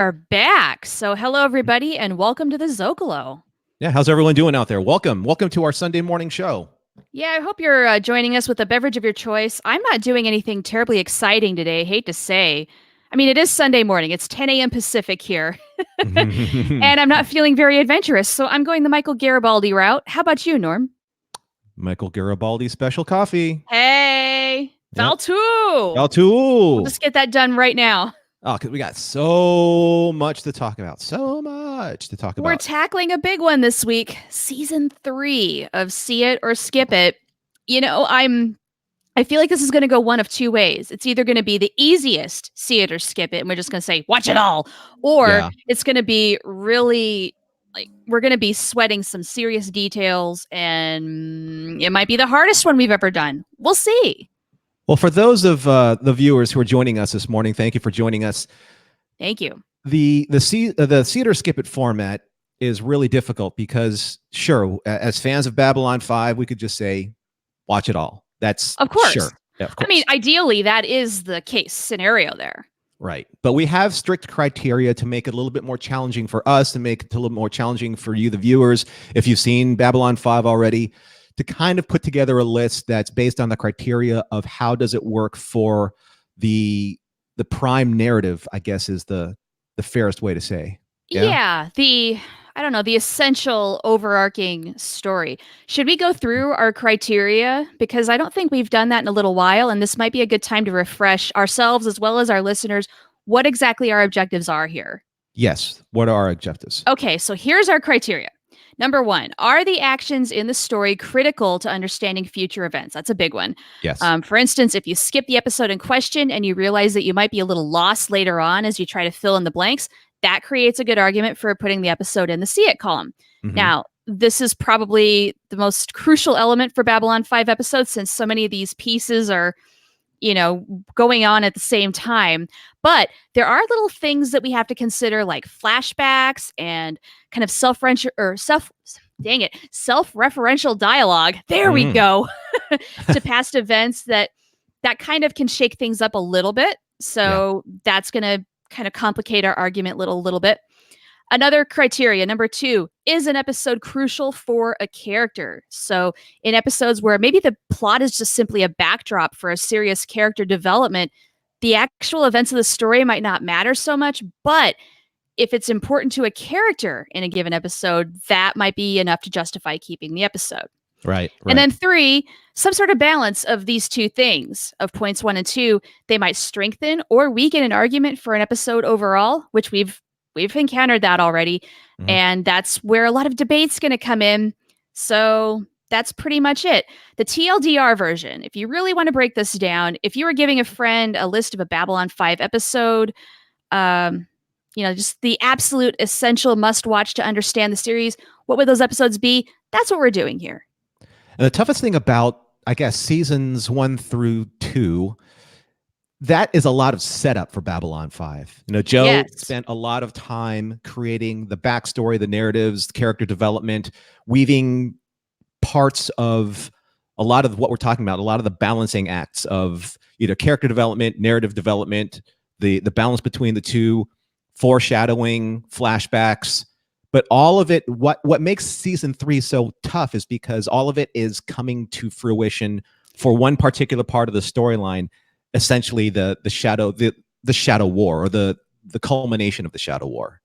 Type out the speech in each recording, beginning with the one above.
Are back. So, hello, everybody, and welcome to the Zocalo. Yeah, how's everyone doing out there? Welcome to our Sunday morning show. Yeah, I hope you're joining us with a beverage of your choice. I'm not doing anything terribly exciting today, hate to say. I mean, it is Sunday morning. It's 10 a.m. Pacific here. And I'm not feeling very adventurous, so I'm going the Michael Garibaldi route. How about you, Norm? Michael Garibaldi special coffee. Hey, Yep. Valtu. Y'all too. We'll just get that done right now. Oh, because we got so much to talk about. We're tackling a big one this week, season 3 of See It or Skip It. You know, I feel like this is going to go one of two ways. It's either going to be the easiest see it or skip it, and we're just going to say, watch it all. Or it's going to be really like we're going to be sweating some serious details, and it might be the hardest one we've ever done. We'll see. Well, for those of the viewers who are joining us this morning, thank you for joining us. Thank you. The see it or skip it format is really difficult because, sure, as fans of Babylon 5, we could just say, watch it all. That's of course. Sure. Yeah, of course. I mean, ideally, that is the case scenario there. Right. But we have strict criteria to make it a little bit more challenging for us, to make it a little more challenging for you, the viewers, if you've seen Babylon 5 already, to kind of put together a list that's based on the criteria of how does it work for the prime narrative, I guess, is the fairest way to say. Yeah, the essential overarching story. Should we go through our criteria? Because I don't think we've done that in a little while, and this might be a good time to refresh ourselves as well as our listeners what exactly our objectives are here. Yes. What are our objectives? Okay, so here's our criteria. Number 1, are the actions in the story critical to understanding future events? That's a big one. Yes. For instance, if you skip the episode in question and you realize that you might be a little lost later on as you try to fill in the blanks, that creates a good argument for putting the episode in the See It column. Mm-hmm. Now, this is probably the most crucial element for Babylon 5 episodes since so many of these pieces are, going on at the same time. But there are little things that we have to consider, like flashbacks and kind of self-referential dialogue. There we go. To past events that kind of can shake things up a little bit. So that's going to kind of complicate our argument a little bit. Another criteria, number 2, is an episode crucial for a character? So in episodes where maybe the plot is just simply a backdrop for a serious character development, the actual events of the story might not matter so much, but if it's important to a character in a given episode, that might be enough to justify keeping the episode. Right. And then 3, some sort of balance of these two things, of points 1 and 2, they might strengthen or weaken an argument for an episode overall, which we've encountered that already. Mm-hmm. And that's where a lot of debate's going to come in. So that's pretty much it. The TLDR version, if you really want to break this down, if you were giving a friend a list of a Babylon 5 episode, just the absolute essential must-watch to understand the series, what would those episodes be? That's what we're doing here. And the toughest thing about, I guess, seasons 1 through 2, that is a lot of setup for Babylon 5. Joe spent a lot of time creating the backstory, the narratives, the character development, weaving parts of a lot of what we're talking about, a lot of the balancing acts of either character development, narrative development, the balance between the two, foreshadowing, flashbacks. But all of it, what makes season 3 so tough is because all of it is coming to fruition for one particular part of the storyline, essentially the shadow war, or the culmination of the shadow war.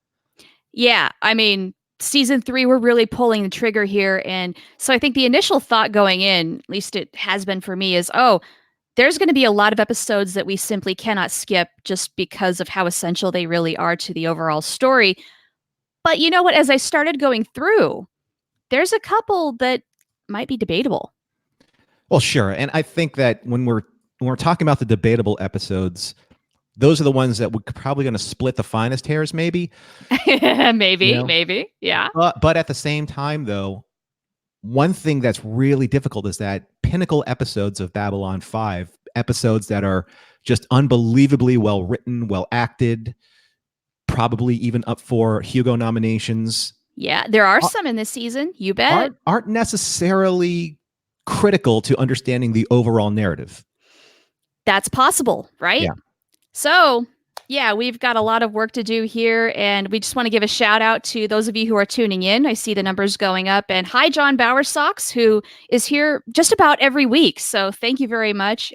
Yeah, I mean, season 3, we're really pulling the trigger here. And so I think the initial thought going in, at least it has been for me, is, there's going to be a lot of episodes that we simply cannot skip just because of how essential they really are to the overall story. But you know what? As I started going through, there's a couple that might be debatable. Well, sure. And I think that when we're talking about the debatable episodes, those are the ones that we're probably going to split the finest hairs, maybe. maybe. Yeah. But at the same time, though, one thing that's really difficult is that pinnacle episodes of Babylon 5, episodes that are just unbelievably well written, well acted, probably even up for Hugo nominations. Yeah, there are some in this season, you bet. Aren't necessarily critical to understanding the overall narrative. That's possible, right? Yeah. So Yeah, we've got a lot of work to do here, and we just want to give a shout out to those of you who are tuning in. I see the numbers going up, and hi, John Bowersocks, who is here just about every week. So thank you very much.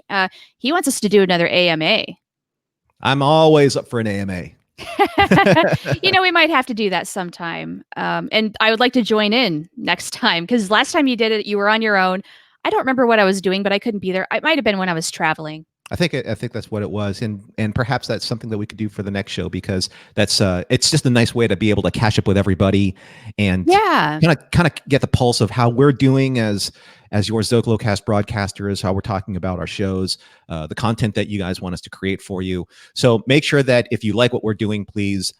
He wants us to do another AMA. I'm always up for an AMA. We might have to do that sometime. And I would like to join in next time because last time you did it, you were on your own. I don't remember what I was doing, but I couldn't be there. It might have been when I was traveling. I think that's what it was, and perhaps that's something that we could do for the next show because that's it's just a nice way to be able to catch up with everybody and kind of get the pulse of how we're doing as your Zocalocast broadcasters, how we're talking about our shows, the content that you guys want us to create for you. So make sure that if you like what we're doing, please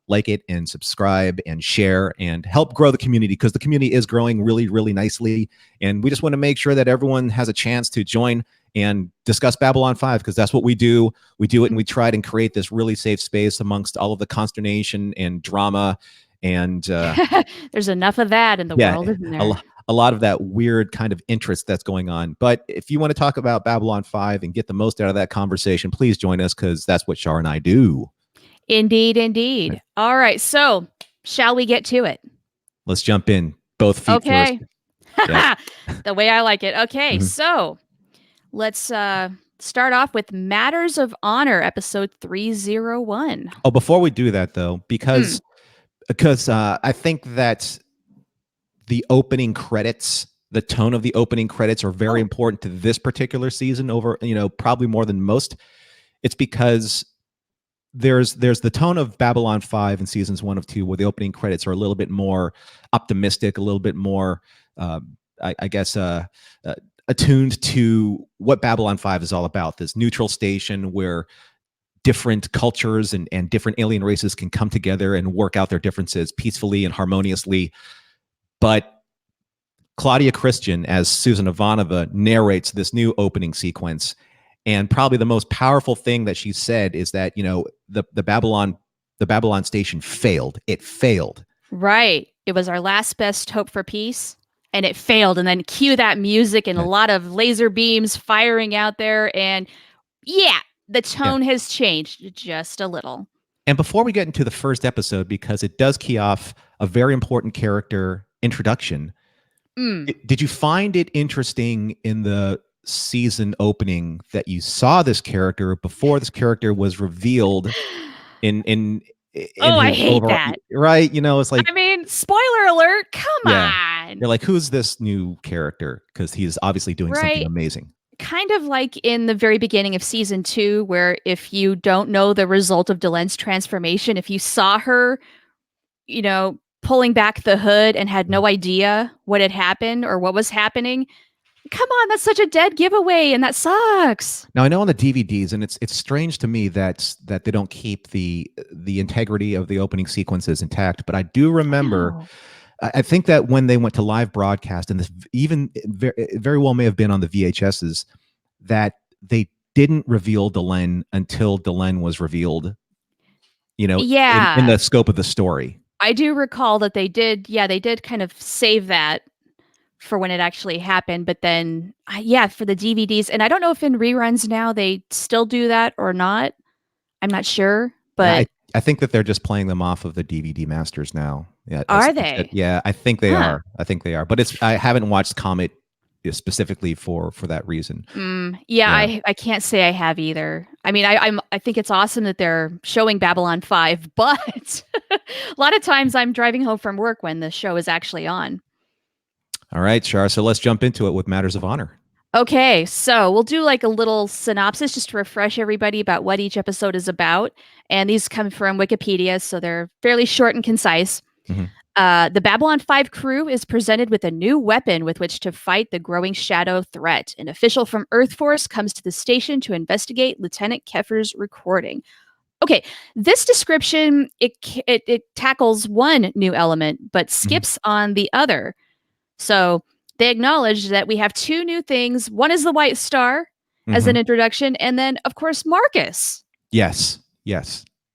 like it and subscribe and share and help grow the community because the community is growing really, really nicely, and we just want to make sure that everyone has a chance to join and discuss Babylon 5 because that's what we do. We do it and we try and create this really safe space amongst all of the consternation and drama. And there's enough of that in the world, isn't there? A lot of that weird kind of interest that's going on. But if you want to talk about Babylon 5 and get the most out of that conversation, please join us because that's what Char and I do. Indeed, indeed. Right. All right. So shall we get to it? Let's jump in. Both feet first. Yeah. The way I like it. Okay. So let's start off with Matters of Honor, episode 301. Oh, before we do that, though, because I think that the opening credits, the tone of the opening credits are very important to this particular season over, probably more than most. It's because there's the tone of Babylon 5 in seasons 1 of 2 where the opening credits are a little bit more optimistic, a little bit more, I guess, attuned to what Babylon 5 is all about, this neutral station where different cultures and different alien races can come together and work out their differences peacefully and harmoniously. But Claudia Christian, as Susan Ivanova, narrates this new opening sequence. And probably the most powerful thing that she said is that, the Babylon station failed. It failed. Right. It was our last best hope for peace. And it failed. And then cue that music and a lot of laser beams firing out there. And the tone has changed just a little. And before we get into the first episode, because it does key off a very important character introduction, did you find it interesting in the season opening that you saw this character before this character was revealed in I hate that. Right? It's like, I mean, spoiler alert, come on. You're like, who's this new character? Because he's obviously doing something amazing. Kind of like in the very beginning of season 2, where if you don't know the result of Delen's transformation, if you saw her, pulling back the hood and had no idea what had happened or what was happening, come on, that's such a dead giveaway, and that sucks. Now, I know on the DVDs, and it's strange to me that they don't keep the integrity of the opening sequences intact, but I do remember, I think that when they went to live broadcast, and this even very well may have been on the VHSs, that they didn't reveal Delen until Delen was revealed, in the scope of the story. I do recall that they did kind of save that for when it actually happened, but then for the DVDs, and I don't know if in reruns now they still do that or not. I'm not sure, but I think that they're just playing them off of the DVD masters now. Yeah, are they? Yeah, I think they are. But I haven't watched Comet specifically for that reason. I can't say I have either. I mean, I think it's awesome that they're showing Babylon 5, but a lot of times I'm driving home from work when the show is actually on. All right, Char. So let's jump into it with Matters of Honor. Okay, so we'll do like a little synopsis just to refresh everybody about what each episode is about. And these come from Wikipedia, so they're fairly short and concise. The Babylon 5 crew is presented with a new weapon with which to fight the growing shadow threat. An official from Earth Force comes to the station to investigate Lieutenant Keffer's recording. Okay, this description, it tackles one new element, but skips on the other. So they acknowledge that we have two new things. One is the White Star as an introduction, and then, of course, Marcus. Yes.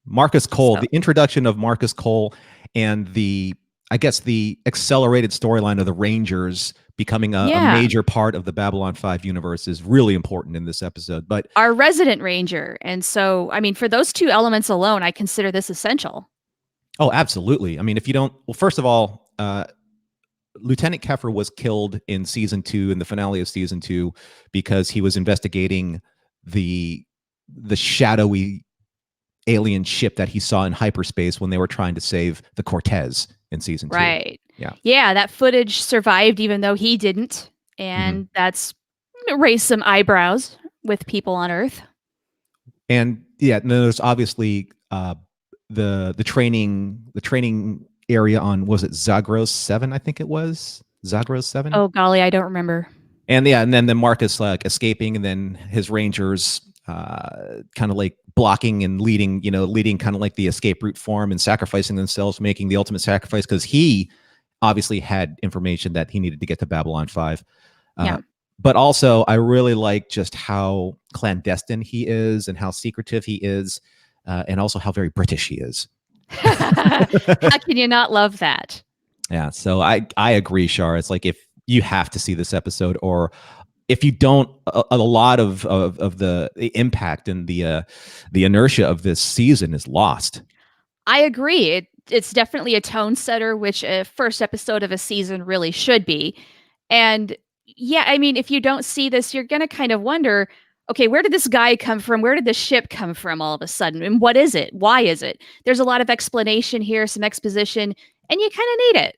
Marcus Cole, the introduction of Marcus Cole and the I guess the accelerated storyline of the Rangers becoming a Yeah. major part of the Babylon 5 universe is really important in this episode. But Our resident ranger. And so, I mean, for those two elements alone, I consider this essential. oh, absolutely. I mean, if you don't, well, first of all, Lieutenant Keffer was killed in season 2, in the finale of season 2, because he was investigating the shadowy alien ship that he saw in hyperspace when they were trying to save the Cortez in season 2. Right. Yeah. Yeah, that footage survived even though he didn't. And that's raised some eyebrows with people on Earth. And yeah, there's obviously the training area on, was it Zagros 7? I think it was Zagros 7. Oh golly, I don't remember. And yeah, and then the Marcus like escaping, and then his Rangers kind of like blocking and leading kind of like the escape route for him and sacrificing themselves, making the ultimate sacrifice because he obviously had information that he needed to get to Babylon 5. Yeah. But also, I really like just how clandestine he is and how secretive he is, and also how very British he is. How can you not love that? Yeah, so I agree, Char. It's like if you have to see this episode, or if you don't, a lot of the impact and the inertia of this season is lost. I agree. It's definitely a tone setter, which a first episode of a season really should be. And yeah, I mean, if you don't see this, you're going to kind of wonder, okay, where did this guy come from? Where did this ship come from all of a sudden? And what is it? Why is it? There's a lot of explanation here, some exposition, and you kind of need it.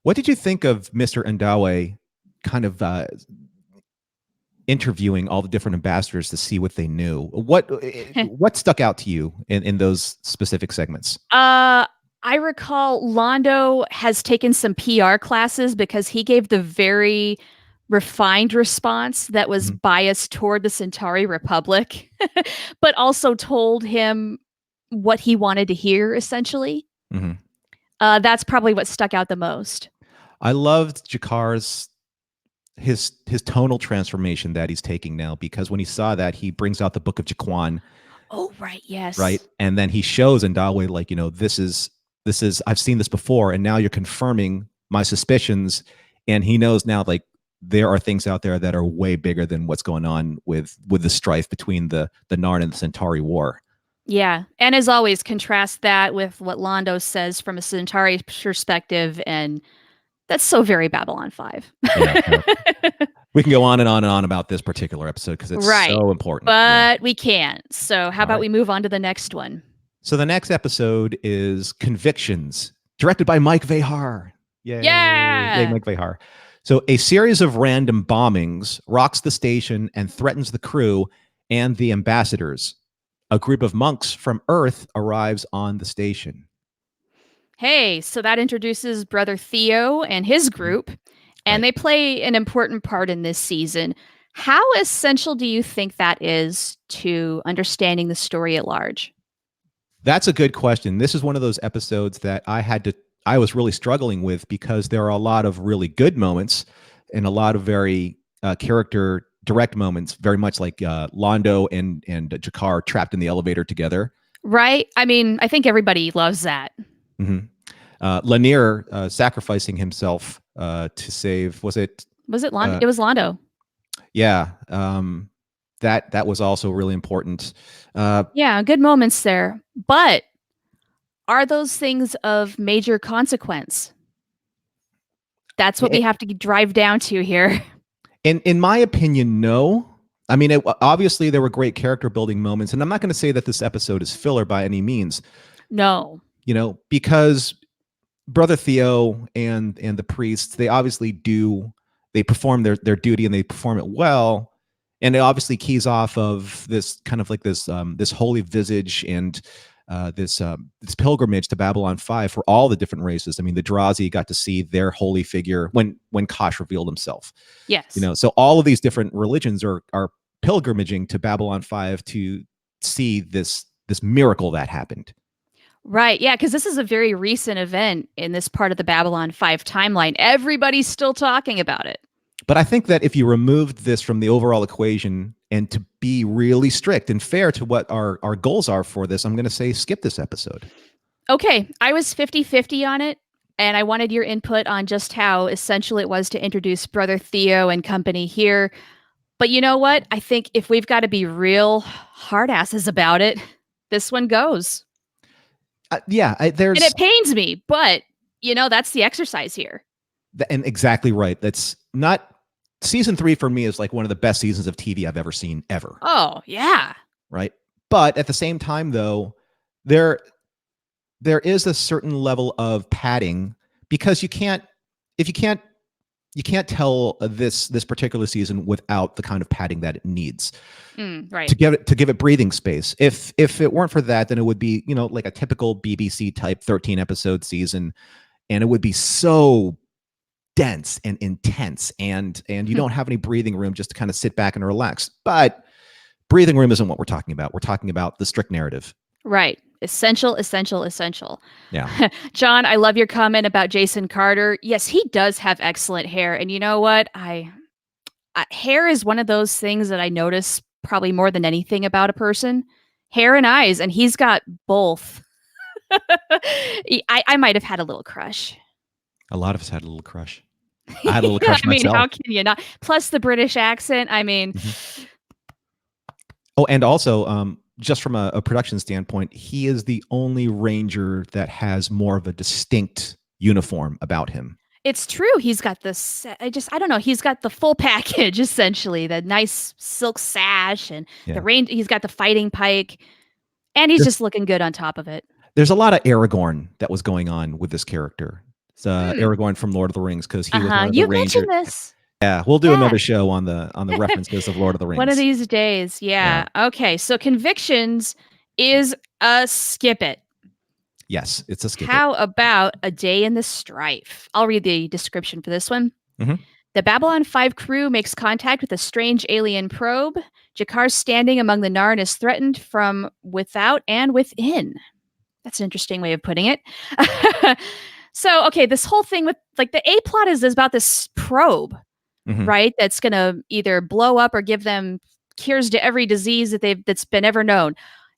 What did you think of Mr. Ndawe kind of interviewing all the different ambassadors to see what they knew? What stuck out to you in those specific segments? I recall Londo has taken some PR classes because he gave the very refined response that was biased toward the Centauri Republic, but also told him what he wanted to hear, essentially. That's probably what stuck out the most. I loved Jakar's his tonal transformation that he's taking now, because when he saw that, he brings out the Book of Jaquan. Oh, right, yes. Right. And then he shows Ndawe, like, this is I've seen this before, and now you're confirming my suspicions. And he knows now, like, there are things out there that are way bigger than what's going on with the strife between the Narn and the Centauri War. Yeah. And as always, contrast that with what Londo says from a Centauri perspective, and that's so very Babylon 5. Yeah. We can go on and on and on about this particular episode because it's so important. But we can't. So how about we move on to the next one? So the next episode is Convictions, directed by Mike Vehar. Yay. Yay, Mike Vehar. So a series of random bombings rocks the station and threatens the crew and the ambassadors. A group of monks from Earth arrives on the station. Hey, so that introduces Brother Theo and his group, and they play an important part in this season. How essential do you think that is to understanding the story at large? That's a good question. This is one of those episodes that I was really struggling with, because there are a lot of really good moments and a lot of very character direct moments, very much like Londo and Jakar trapped in the elevator together. Right. I mean, I think everybody loves that. Lanier sacrificing himself to save, was it Londo? It was Londo. Yeah. That was also really important. Yeah, good moments there. But are those things of major consequence? That's what we have to drive down to here. In my opinion, no. I mean, obviously there were great character building moments, and I'm not going to say that this episode is filler by any means. No. Because Brother Theo and the priests, they obviously they perform their duty, and they perform it well. And it obviously keys off of this kind of like this holy visage and this pilgrimage to Babylon 5 for all the different races. I mean, the Drazi got to see their holy figure when Kosh revealed himself. Yes. So all of these different religions are pilgrimaging to Babylon 5 to see this miracle that happened. Right. Yeah, because this is a very recent event in this part of the Babylon 5 timeline. Everybody's still talking about it. But I think that if you removed this from the overall equation, and to be really strict and fair to what our goals are for this, I'm going to say skip this episode. Okay. I was 50-50 on it. and I wanted your input on just how essential it was to introduce Brother Theo and company here. But you know what? I think if we've got to be real hard asses about it, this one goes. And there's it pains me, but that's the exercise here. and exactly right. That's not season 3 for me is like one of the best seasons of TV I've ever seen ever. Oh, yeah. Right. But at the same time, though, there is a certain level of padding because you can't tell this particular season without the kind of padding that it needs Right. to give it breathing space. If it weren't for that, then it would be like a typical BBC type 13 episode season, and it would be so dense and intense, and you don't have any breathing room just to kind of sit back and relax. But breathing room isn't what we're talking about. We're talking about the strict narrative. Right. Essential, essential, essential. Yeah. John, I love your comment about Jason Carter. Yes, he does have excellent hair. And you know what? Hair is one of those things that I notice probably more than anything about a person. Hair and eyes, and he's got both. I might have had a little crush. A lot of us had a little crush. I had a little crush myself. How can you not? Plus the British accent. Oh, and also, just from a production standpoint, he is the only Ranger that has more of a distinct uniform about him. It's true. He's got this. I don't know. He's got the full package essentially. The nice silk sash and the range. He's got the fighting pike, and he's just looking good on top of it. There's a lot of Aragorn that was going on with this character. It's Aragorn from Lord of the Rings because he was one of the You Rangers. mentioned this. Yeah, we'll do another show on the references of Lord of the Rings. One of these days. Yeah. Okay. So Convictions is a skip it. Yes, it's a skip it. How about A Day in the Strife? I'll read the description for this one. Mm-hmm. The Babylon 5 crew makes contact with a strange alien probe. Jakar's standing among the Narn is threatened from without and within. That's an interesting way of putting it. So, okay, this whole thing with like the A plot is about this probe, right? That's going to either blow up or give them cures to every disease that's been ever known.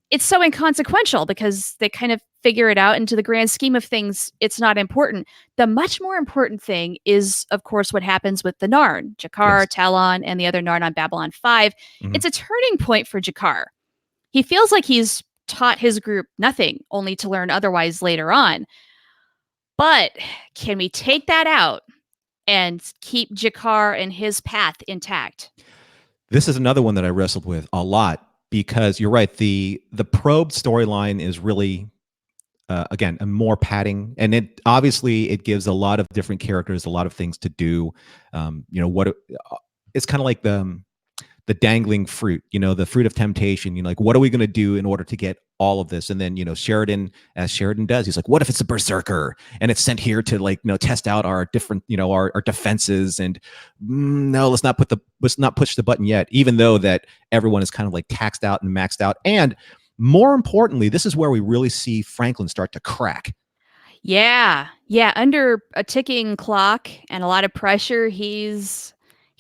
It's so inconsequential because they kind of figure it out. Into the grand scheme of things, it's not important. The much more important thing is, of course, what happens with the Narn, Jakar, Talon, and the other Narn on Babylon 5. It's a turning point for Jakar. He feels like he's taught his group nothing, only to learn otherwise later on. But can we take that out and keep Jakar and his path intact? This is another one that I wrestled with a lot. Because you're right, the probe storyline is really, again, a more padding, and it obviously it gives a lot of different characters a lot of things to do. It's kind of like the dangling fruit, the fruit of temptation. Like, what are we going to do in order to get all of this? And then Sheridan, as Sheridan does, he's like, what if it's a berserker and it's sent here to test out our different our defenses? And no, let's not push the button yet, even though that everyone is kind of like taxed out and maxed out. And more importantly, this is where we really see Franklin start to crack. Yeah, under a ticking clock and a lot of pressure, he's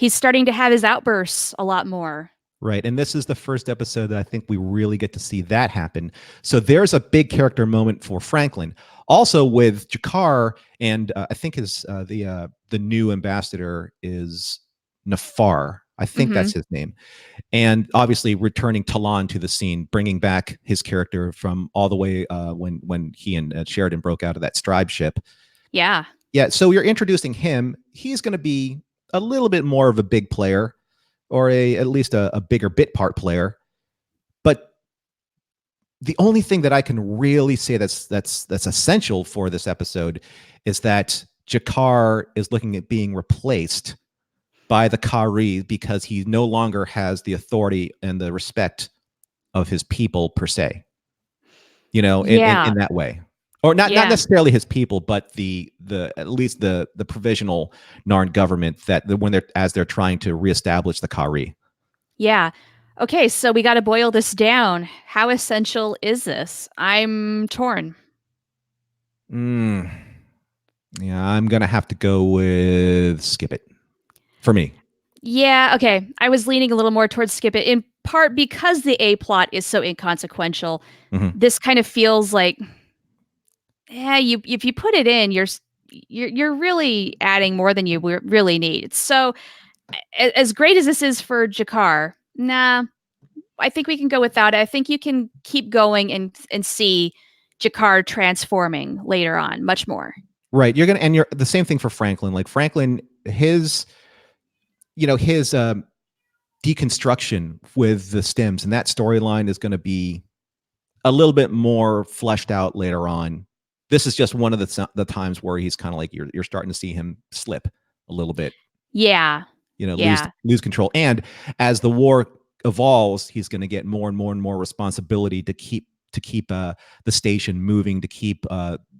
starting to have his outbursts a lot more. Right. And this is the first episode that I think we really get to see that happen. So there's a big character moment for Franklin. Also with Jakar, and I think the new ambassador is Nafar. I think that's his name. And obviously returning Talon to the scene, bringing back his character from all the way when he and Sheridan broke out of that Stribe ship. Yeah. Yeah. So you're introducing him. He's going to be a little bit more of a big player, or at least a bigger bit part player. But the only thing that I can really say that's essential for this episode is that Jakar is looking at being replaced by the Kari because he no longer has the authority and the respect of his people per se. In that way. Or not necessarily his people, but the at least the provisional Narn government when they're trying to reestablish the Kari. Yeah. Okay, so we got to boil this down. How essential is this? I'm torn. Yeah, I'm gonna have to go with skip it for me. Yeah. Okay. I was leaning a little more towards skip it, in part because the A plot is so inconsequential. This kind of feels like. Yeah, if you put it in, you're really adding more than you really need. So as great as this is for Jakar, nah, I think we can go without it. I think you can keep going and see Jakar transforming later on much more. Right. You're the same thing for Franklin. Like Franklin, his deconstruction with the stems and that storyline is going to be a little bit more fleshed out later on. This is just one of the times where he's kind of like you're starting to see him slip a little bit. Yeah. Lose control. And as the war evolves, he's going to get more and more and more responsibility to keep the station moving, to keep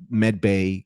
med bay,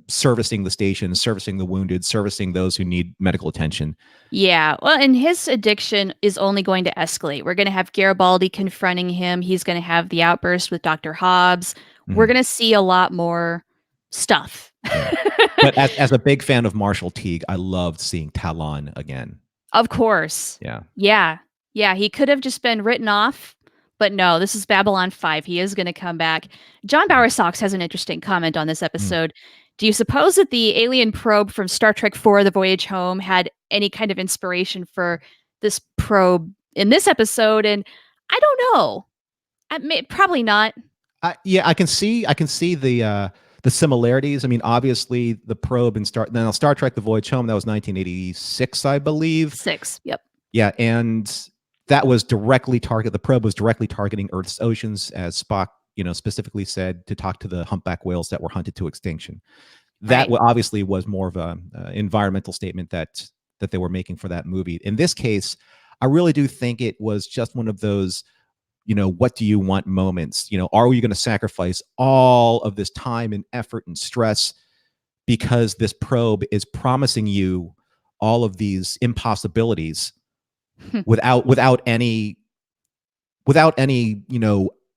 servicing the station, servicing the wounded, servicing those who need medical attention. Yeah. Well, and his addiction is only going to escalate. We're going to have Garibaldi confronting him. He's going to have the outburst with Dr. Hobbs. Mm-hmm. We're going to see a lot more stuff. Yeah. But as a big fan of Marshall Teague, I loved seeing Talon again. Of course. Yeah. He could have just been written off, but no, this is Babylon 5. He is going to come back. John Bowersox has an interesting comment on this episode. Do you suppose that the alien probe from Star Trek IV, The Voyage Home, had any kind of inspiration for this probe in this episode? And I don't know. Probably not. I can see the similarities. I mean, obviously the probe in Star Trek The Voyage Home, that was 1986, I believe. 6, yep. Yeah, and that was the probe was directly targeting Earth's oceans, as Spock, specifically said, to talk to the humpback whales that were hunted to extinction. That obviously was more of a environmental statement that they were making for that movie. In this case, I really do think it was just one of those, what do you want moments? Are we going to sacrifice all of this time and effort and stress because this probe is promising you all of these impossibilities without any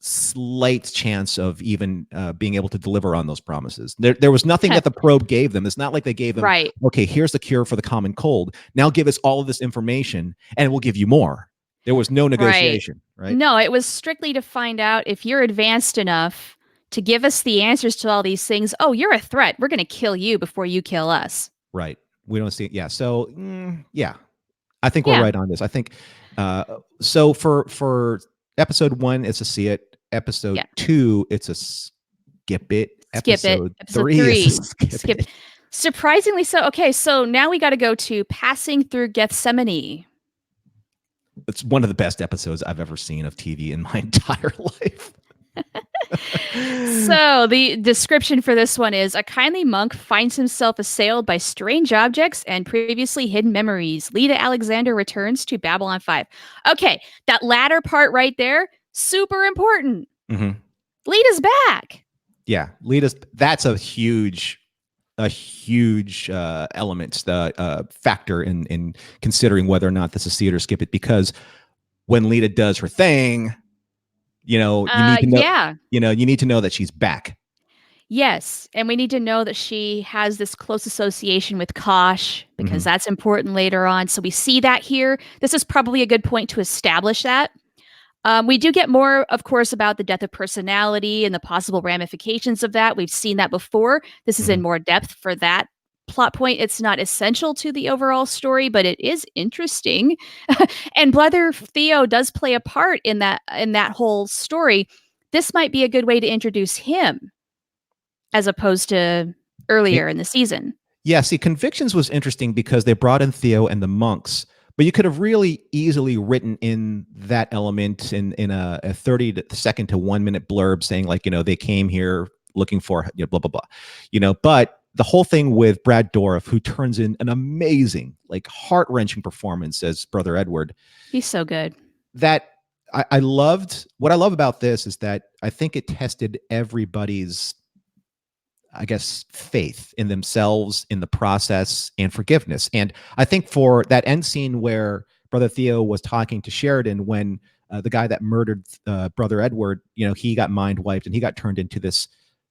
slight chance of even being able to deliver on those promises. There was nothing that the probe gave them. It's not like they gave them, okay, here's the cure for the common cold. Now give us all of this information and we'll give you more. There was no negotiation, right? No, it was strictly to find out if you're advanced enough to give us the answers to all these things. Oh, you're a threat. We're going to kill you before you kill us. Right. We don't see it. Yeah. So, I think we're right on this. I think, so for episode 1, it's a see it. Episode 2, it's a skip it. Episode 3 is a skip it. Surprisingly so. Okay, so now we got to go to Passing Through Gethsemane. It's one of the best episodes I've ever seen of TV in my entire life. So the description for this one is: a kindly monk finds himself assailed by strange objects and previously hidden memories. Lita Alexander returns to Babylon 5. Okay, that latter part right there, super important. Mm-hmm. Lita's back. Yeah, that's a huge element, the factor in considering whether or not this is see it or skip it, because when Lita does her thing, you need to know, you need to know that she's back. Yes, and we need to know that she has this close association with Kosh, because that's important later on. So we see that here. This is probably a good point to establish that. We do get more, of course, about the death of personality and the possible ramifications of that. We've seen that before. This is in more depth for that plot point. It's not essential to the overall story, but it is interesting. And Brother Theo does play a part in that whole story. This might be a good way to introduce him as opposed to earlier in the season. Yeah, see, Convictions was interesting because they brought in Theo and the monks, but you could have really easily written in that element in a 30-second to 1 minute blurb saying, like, they came here looking for blah, blah, blah, but the whole thing with Brad Dourif, who turns in an amazing, like, heart-wrenching performance as Brother Edward. He's so good. That I loved. What I love about this is that I think it tested everybody's, I guess, faith in themselves, in the process, and forgiveness. And I think for that end scene where Brother Theo was talking to Sheridan when the guy that murdered Brother Edward, he got mind wiped and he got turned into this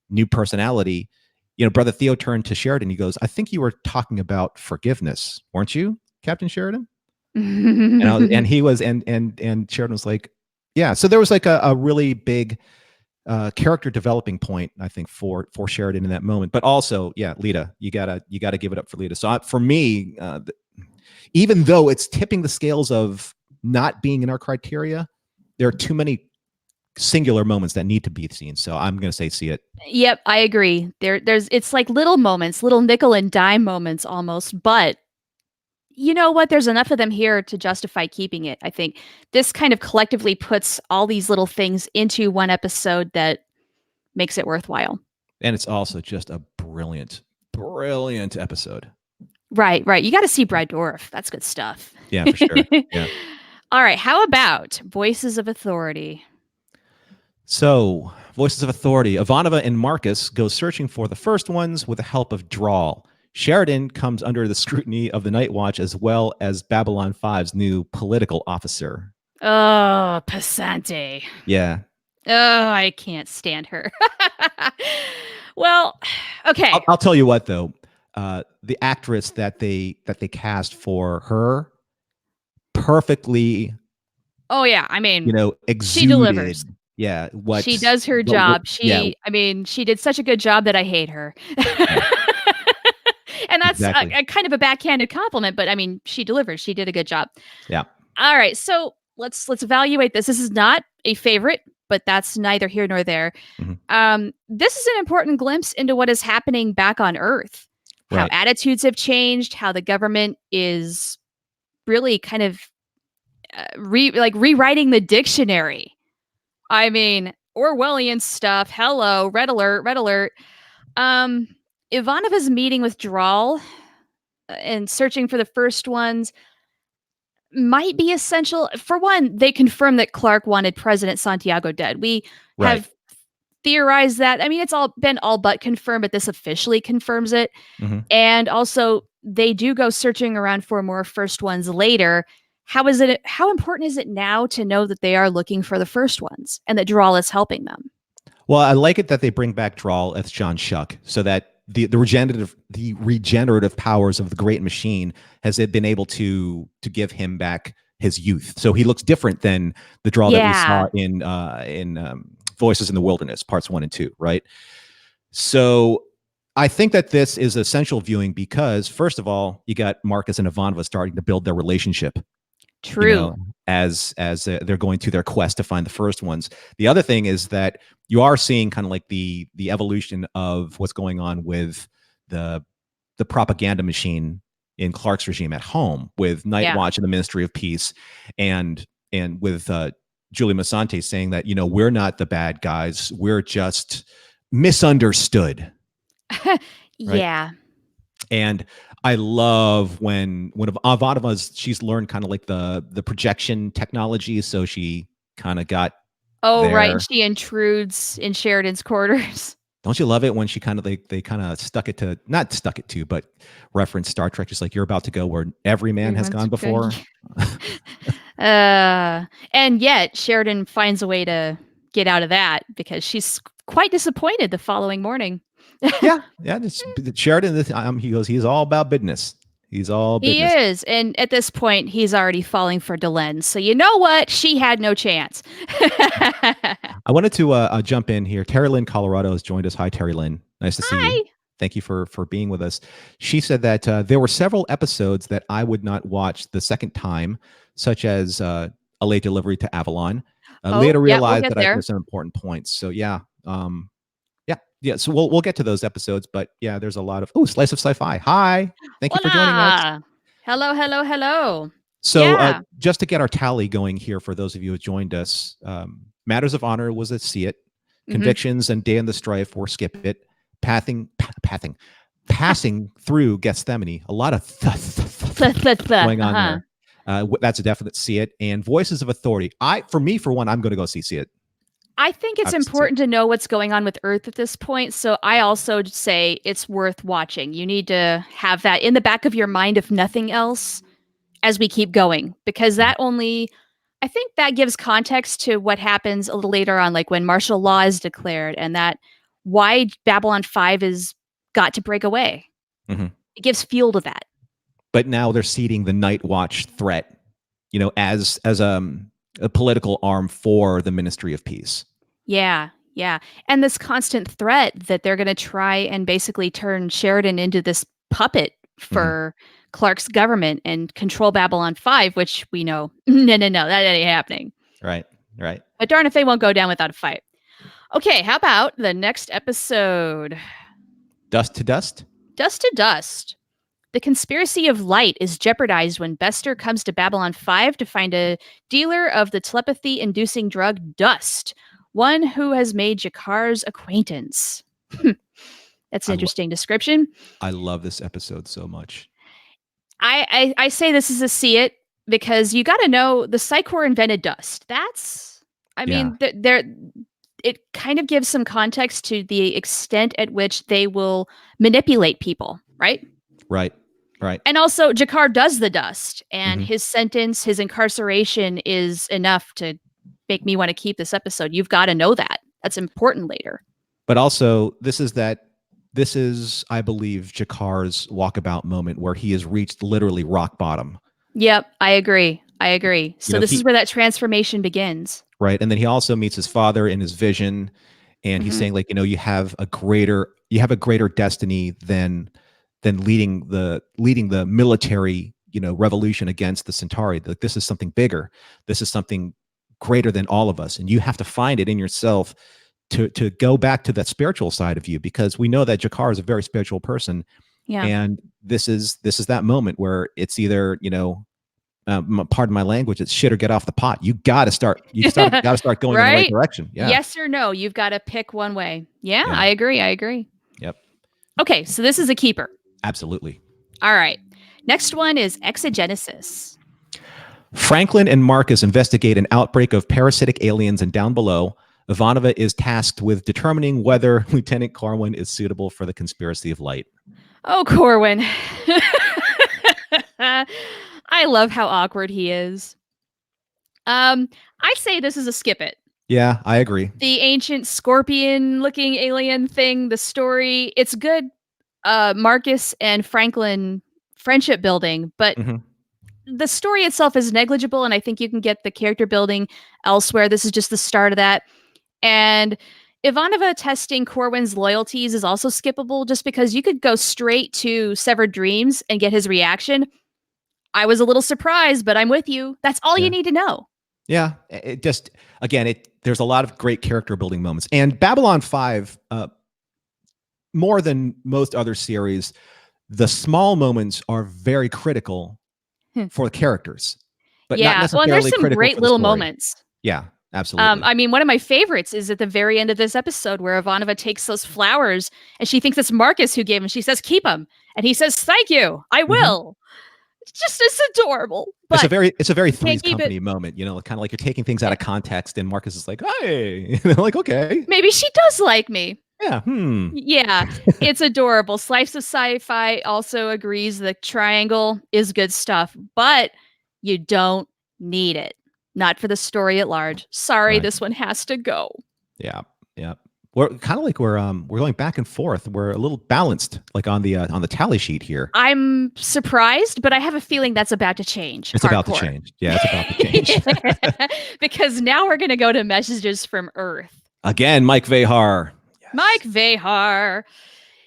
new personality. Brother Theo turned to Sheridan. He goes, "I think you were talking about forgiveness, weren't you, Captain Sheridan?" and he was, and Sheridan was like, "Yeah." So there was like a really big character developing point, I think, for Sheridan in that moment. But also, yeah, Lita, you gotta give it up for Lita. So for me, even though it's tipping the scales of not being in our criteria, there are too many singular moments that need to be seen. So I'm going to say see it. Yep, I agree. It's like little moments, little nickel and dime moments almost, but you know what? There's enough of them here to justify keeping it. I think this kind of collectively puts all these little things into one episode that makes it worthwhile. And it's also just a brilliant episode. Right. You got to see Brad Dourif. That's good stuff. Yeah, for sure. Yeah. All right. How about Voices of Authority? So, Voices of Authority. Ivanova and Marcus go searching for the first ones with the help of Drawl. Sheridan comes under the scrutiny of the Night Watch as well as Babylon 5's new political officer. Oh, Passante. Yeah. Oh, I can't stand her. Well, okay. I'll tell you what, though. The actress that they cast for her perfectly. Oh yeah, I mean, exuded, she delivers. Yeah, she does her job. I mean, she did such a good job that I hate her. And that's exactly. a kind of a backhanded compliment, but I mean, she delivered. She did a good job. Yeah. All right, so let's evaluate this. This is not a favorite, but that's neither here nor there. Mm-hmm. This is an important glimpse into what is happening back on Earth. How attitudes have changed, how the government is really kind of rewriting the dictionary. I mean, Orwellian stuff. Hello, red alert. Ivanova's meeting with Drawl and searching for the first ones might be essential. For one, they confirm that Clark wanted President Santiago dead. We have theorized that. I mean, it's all been all but confirmed, but this officially confirms it. Mm-hmm. And also, they do go searching around for more first ones later. How important is it now to know that they are looking for the first ones and that Drawl is helping them? Well, I like it that they bring back Drawl as John Shuck, so that the regenerative powers of the Great Machine has it been able to give him back his youth. So he looks different than the Drawl that we saw in Voices in the Wilderness, parts 1 and 2, right? So I think that this is essential viewing because, first of all, you got Marcus and Ivanova starting to build their relationship. True. As they're going through their quest to find the first ones. The other thing is that you are seeing kind of like the evolution of what's going on with the propaganda machine in Clark's regime at home, with Night Watch and the Ministry of Peace, and with Julie Masante saying that, we're not the bad guys, we're just misunderstood. Yeah. And I love when Ivanova's, she's learned kind of like the projection technology, so she kind of got right, and she intrudes in Sheridan's quarters. Don't you love it when she kind of they kind of not stuck it to, but reference Star Trek, just like you're about to go where every man has gone before. And yet Sheridan finds a way to get out of that because she's quite disappointed the following morning. yeah. Sheridan, he goes, he's all about business. He's all business. He is, and at this point, he's already falling for Delenn. So you know what? She had no chance. I wanted to jump in here. Terry Lynn, Colorado, has joined us. Hi, Terry Lynn. Nice to see you. Thank you for being with us. She said that there were several episodes that I would not watch the second time, such as A Late Delivery to Avalon. Later realized that I missed some important points. So yeah. So we'll get to those episodes, but yeah, there's a lot of Slice of Sci-Fi. Hi, thank you for joining us. Hello. So just to get our tally going here, for those of you who joined us, Matters of Honor was a see it, Convictions and Day in the Strife were skip it, Passing Through Gethsemane, a lot of going on there. That's a definite see it, and Voices of Authority. For one, I'm going to go see it. I think it's important to know what's going on with Earth at this point. So I also say it's worth watching. You need to have that in the back of your mind, if nothing else, as we keep going, because I think that gives context to what happens a little later on, like when martial law is declared and that why Babylon 5 is got to break away. Mm-hmm. It gives fuel to that. But now they're seeding the Night Watch threat, as a political arm for the Ministry of Peace. Yeah. Yeah. And this constant threat that they're going to try and basically turn Sheridan into this puppet for Clark's government and control Babylon 5, which we know, no, that ain't happening. Right. But darn if they won't go down without a fight. Okay, how about the next episode? Dust to Dust? Dust to Dust. The conspiracy of light is jeopardized when Bester comes to Babylon 5 to find a dealer of the telepathy-inducing drug Dust, one who has made Jakar's acquaintance. That's an interesting description. I love this episode so much. I say this is a see it because you got to know the Psychor invented Dust. It kind of gives some context to the extent at which they will manipulate people, right? Right. And also, Jakar does the Dust, and his sentence, his incarceration is enough to make me want to keep this episode. You've got to know that. That's important later. But also, this is, I believe, Jakar's walkabout moment where he has reached literally rock bottom. Yep, I agree. So this is where that transformation begins. Right. And then he also meets his father in his vision, and he's saying, like, you have a greater destiny than leading the military, revolution against the Centauri. Like, this is something bigger. This is something greater than all of us. And you have to find it in yourself to go back to that spiritual side of you, because we know that Jakar is a very spiritual person. Yeah. And this is that moment where it's either, pardon my language, it's shit or get off the pot. You got to start going right? in the right direction. Yeah. Yes or no. You've got to pick one way. Yeah. I agree. Yep. Okay. So this is a keeper. Absolutely. All right. Next one is Exogenesis. Franklin and Marcus investigate an outbreak of parasitic aliens, and down below, Ivanova is tasked with determining whether Lieutenant Corwin is suitable for the conspiracy of light. Oh, Corwin. I love how awkward he is. I say this is a skip it. Yeah, I agree. The ancient scorpion-looking alien thing, the story, it's good. Marcus and Franklin friendship building, but the story itself is negligible, and I think you can get the character building elsewhere. This is just the start of that. And Ivanova testing Corwin's loyalties is also skippable, just because you could go straight to Severed Dreams and get his reaction. I was a little surprised, but I'm with you. That's all you need to know. Yeah, it just, again, there's a lot of great character building moments. And Babylon 5, more than most other series, the small moments are very critical for the characters, but not necessarily there's some critical great for the little story. moments. Yeah, absolutely. One of my favorites is at the very end of this episode where Ivanova takes those flowers and she thinks it's Marcus who gave them. She says, "Keep them," and he says, "Thank you, I will." It's adorable. But it's a very Three's Company moment, kind of like you're taking things out of context, and Marcus is like, "Hey," like, okay, maybe she does like me. Yeah. Yeah, it's adorable. Slice of Sci-Fi also agrees the triangle is good stuff, but you don't need it. Not for the story at large. Sorry, this one has to go. Yeah. We're kind of like we're going back and forth. We're a little balanced, like on the tally sheet here. I'm surprised, but I have a feeling that's about to change. It's about to change. Yeah, it's about to change. Because now we're going to go to messages from Earth. Again, Mike Vehar. Yes. Mike Vehar.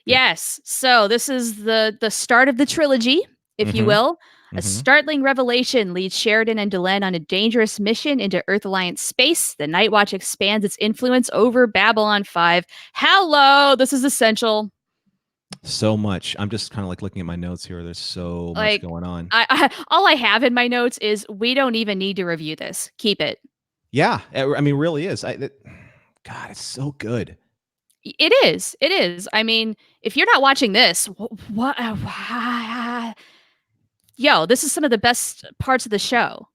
Yes. So this is the start of the trilogy, if you will. A startling revelation leads Sheridan and Delenn on a dangerous mission into Earth Alliance space. The Night Watch expands its influence over Babylon 5. Hello, this is essential. So much. I'm just kind of like looking at my notes here. There's so much going on. All I have in my notes is we don't even need to review this. Keep it. Yeah, I mean, really is. God, it's so good. It is. I mean, if you're not watching this, what? Yo, this is some of the best parts of the show.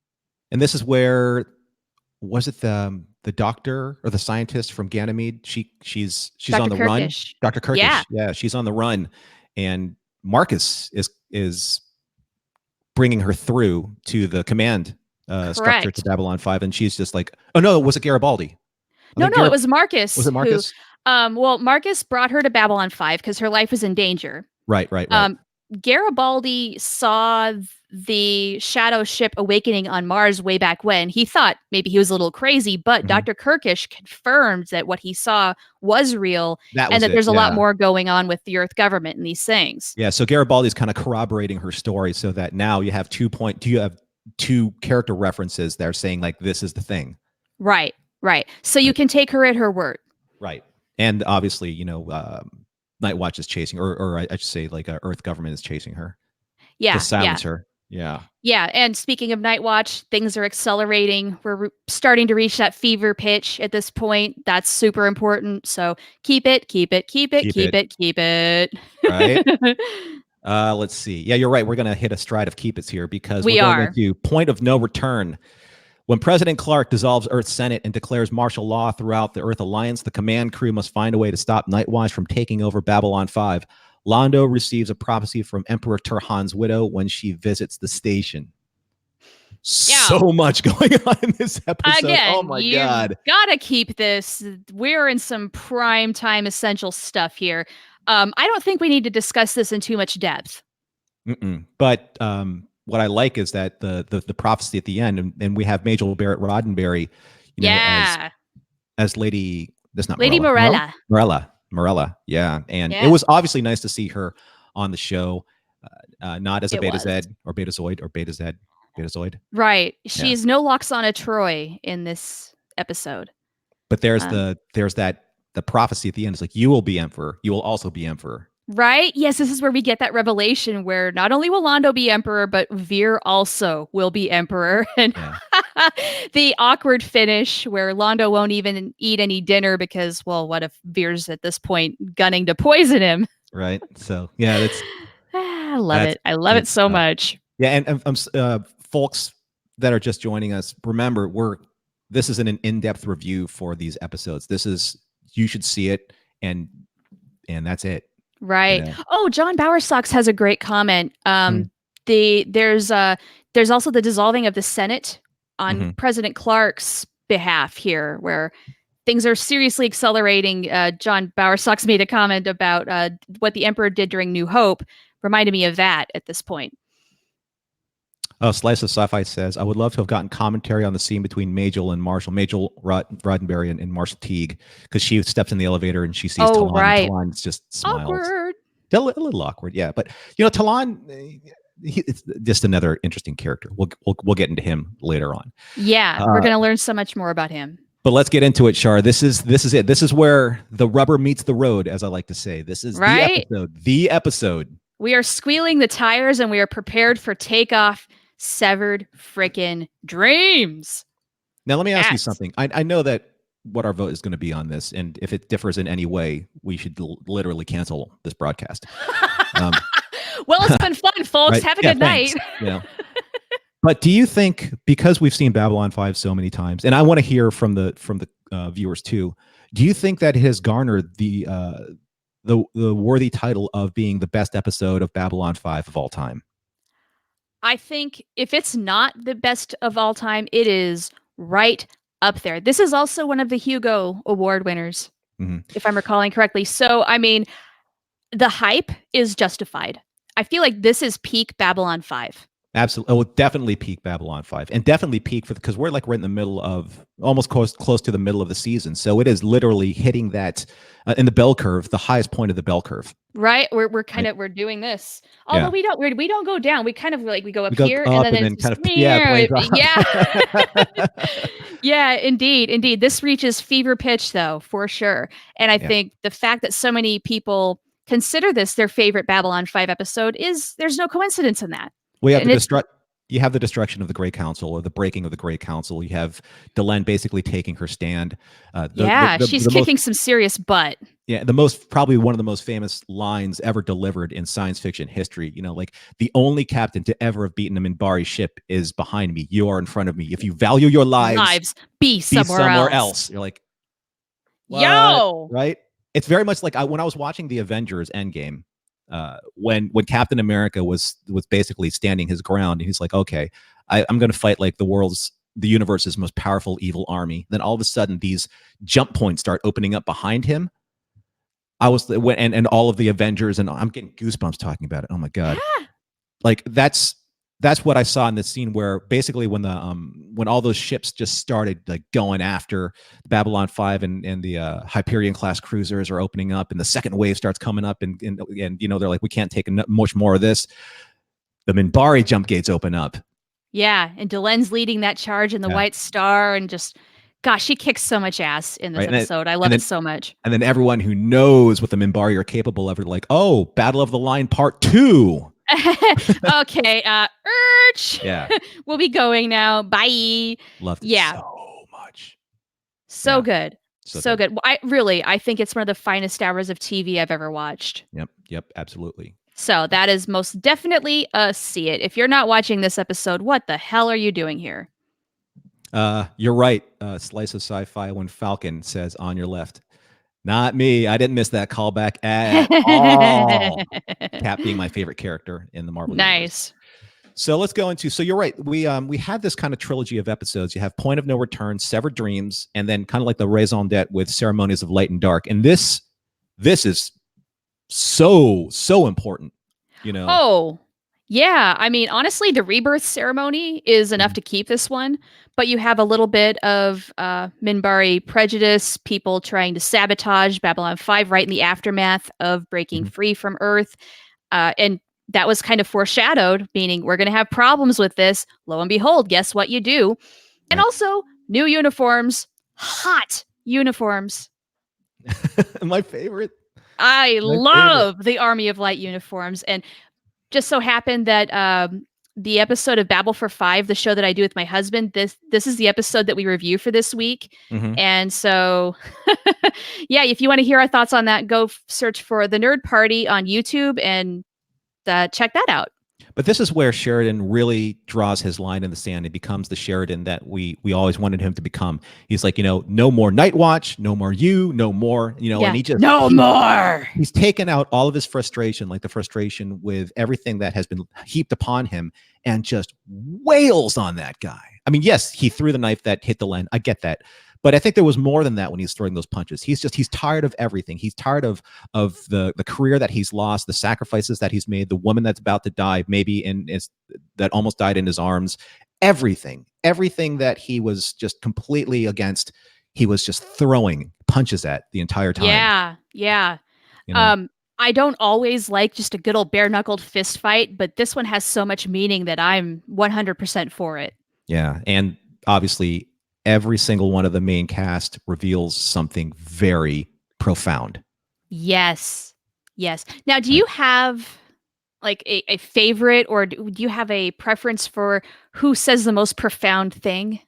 And this is where, was it the doctor or the scientist from Ganymede? She's Dr. on the Kirkish. run. Dr. Kirkish. Yeah, she's on the run, and Marcus is bringing her through to the command structure to Babylon 5, and she's just like, oh no, was it Garibaldi? No, it was Marcus. Was it Marcus? Well, Marcus brought her to Babylon 5 because her life was in danger. Right. Garibaldi saw the shadow ship awakening on Mars way back when, he thought maybe he was a little crazy, but Dr. Kirkish confirmed that what he saw was real and that there's a lot more going on with the Earth government and these things. Yeah, so Garibaldi's kind of corroborating her story so that now you have two character references that are saying like this is the thing. Right. So you can take her at her word. Right. And obviously, Night Watch is chasing, or I should say, like Earth government is chasing her. Yeah. To silence her. Yeah. Yeah. And speaking of Night Watch, things are accelerating. We're starting to reach that fever pitch at this point. That's super important. So keep it. Right. Let's see. Yeah, you're right. We're going to hit a stride of keep it's here because we're going into point of no return. When President Clark dissolves Earth's Senate and declares martial law throughout the Earth Alliance, the command crew must find a way to stop Night Watch from taking over Babylon 5. Londo receives a prophecy from Emperor Turhan's widow when she visits the station. So much going on in this episode. Again, oh my God. Gotta keep this. We're in some prime time essential stuff here. I don't think we need to discuss this in too much depth. But what I like is that the prophecy at the end, and we have Major Barrett Roddenberry, as Lady. That's not Lady Morella. Morella. Yeah, and it was obviously nice to see her on the show, not as a Beta Z or Betazoid or Beta Z. Betazoid. Right. She's no Loxana Troy in this episode. But there's the prophecy at the end. It's like, you will be emperor. You will also be emperor. Right? Yes, this is where we get that revelation where not only will Londo be emperor, but Veer also will be emperor. And the awkward finish where Londo won't even eat any dinner because, well, what if Veer's at this point gunning to poison him? Right. So, yeah, that's... I love it. I love it so much. Yeah, and folks that are just joining us, remember, this is an in-depth review for these episodes. You should see it, and that's it. Right. Oh, John Bowerstocks has a great comment. There's also the dissolving of the Senate on President Clark's behalf here, where things are seriously accelerating. John Bowerstocks made a comment about what the Emperor did during New Hope. Reminded me of that at this point. Oh, Slice of Sci-Fi says, I would love to have gotten commentary on the scene between Majel and Marshall, Majel Roddenberry and Marshall Teague, because she steps in the elevator and she sees Talon. Right. Talon just smiles. Awkward. A little awkward, yeah. But Talon, it's just another interesting character. We'll get into him later on. Yeah, we're going to learn so much more about him. But let's get into it, Char. This is it. This is where the rubber meets the road, as I like to say. This is the episode. We are squealing the tires and we are prepared for takeoff. Severed frickin' dreams. Now, let me ask you something. I know that what our vote is going to be on this, and if it differs in any way, we should literally cancel this broadcast. Well, it's been fun, folks. Right? Have a good night. But do you think, because we've seen Babylon 5 so many times, and I want to hear from the viewers too, do you think that it has garnered the worthy title of being the best episode of Babylon 5 of all time? I think if it's not the best of all time, it is right up there. This is also one of the Hugo Award winners, if I'm recalling correctly. So, I mean, the hype is justified. I feel like this is peak Babylon 5. Absolutely. Oh, definitely peak Babylon 5, and definitely peak because we're like right in the middle of, almost close to the middle of the season. So it is literally hitting that in the bell curve, the highest point of the bell curve. Right. We're kind of, we're doing this. Although we don't go down. We kind of like, we go up here and then kind of, yeah, indeed. This reaches fever pitch though, for sure. And I think the fact that so many people consider this their favorite Babylon 5 episode there's no coincidence in that. We have you have the destruction of the Great Council, or the breaking of the Great Council. You have Delenn basically taking her stand. She's kicking some serious butt. Yeah, probably one of the most famous lines ever delivered in science fiction history. Like, the only captain to ever have beaten him in Bari's ship is behind me. You are in front of me. If you value your lives, be somewhere else. You're like, what? Yo, right? It's very much like when I was watching the Avengers Endgame. When Captain America was basically standing his ground, and he's like, okay, I'm going to fight like the universe's most powerful evil army. Then all of a sudden, these jump points start opening up behind him. And all of the Avengers, and I'm getting goosebumps talking about it. Oh my God. Like, that's that's what I saw in the scene where basically when when all those ships just started like going after Babylon 5 and the Hyperion class cruisers are opening up and the second wave starts coming up and you know they're like we can't take much more of this. The Minbari jump gates open up. Yeah, and Delen's leading that charge in the White Star and just gosh, she kicks so much ass in this episode. I love it so much. And then everyone who knows what the Minbari are capable of are like, "Oh, Battle of the Line Part 2." Okay, yeah. We'll be going now. Bye. Loved it so much. So good. So good. I think it's one of the finest hours of TV I've ever watched. Yep, absolutely. So that is most definitely a see it. If you're not watching this episode, what the hell are you doing here? You're right. Slice of sci-fi when Falcon says on your left. Not me. I didn't miss that callback at all. Cap being my favorite character in the Marvel universe. So let's go into. So you're right. We had this kind of trilogy of episodes. You have Point of No Return, Severed Dreams, and then kind of like the raison d'etre with Ceremonies of Light and Dark. And this is so important. You know. Oh, yeah. I mean, honestly, the rebirth ceremony is enough to keep this one, but you have a little bit of Minbari prejudice, people trying to sabotage Babylon 5 right in the aftermath of breaking free from Earth. And that was kind of foreshadowed, meaning we're going to have problems with this. Lo and behold, guess what you do? And also new uniforms, hot uniforms. My favorite. I love the Army of Light uniforms. And just so happened that the episode of Babel for 5, the show that I do with my husband, this is the episode that we review for this week. And so, yeah, if you want to hear our thoughts on that, go search for The Nerd Party on YouTube and check that out. But this is where Sheridan really draws his line in the sand and becomes the Sheridan that we always wanted him to become. He's like, no more Night Watch, no more you, no more, and he just no more. He's taken out all of his frustration, like the frustration with everything that has been heaped upon him, and just wails on that guy. I mean, yes, he threw the knife that hit Delen. I get that. But I think there was more than that when he's throwing those punches. He's tired of everything. He's tired of the career that he's lost, the sacrifices that he's made, the woman that's about to die, maybe that almost died in his arms. Everything that he was just completely against, he was just throwing punches at the entire time. Yeah. I don't always like just a good old bare-knuckled fist fight, but this one has so much meaning that I'm 100% for it. Yeah, and obviously every single one of the main cast reveals something very profound. Yes. Now, do you have like a favorite, or do you have a preference for who says the most profound thing?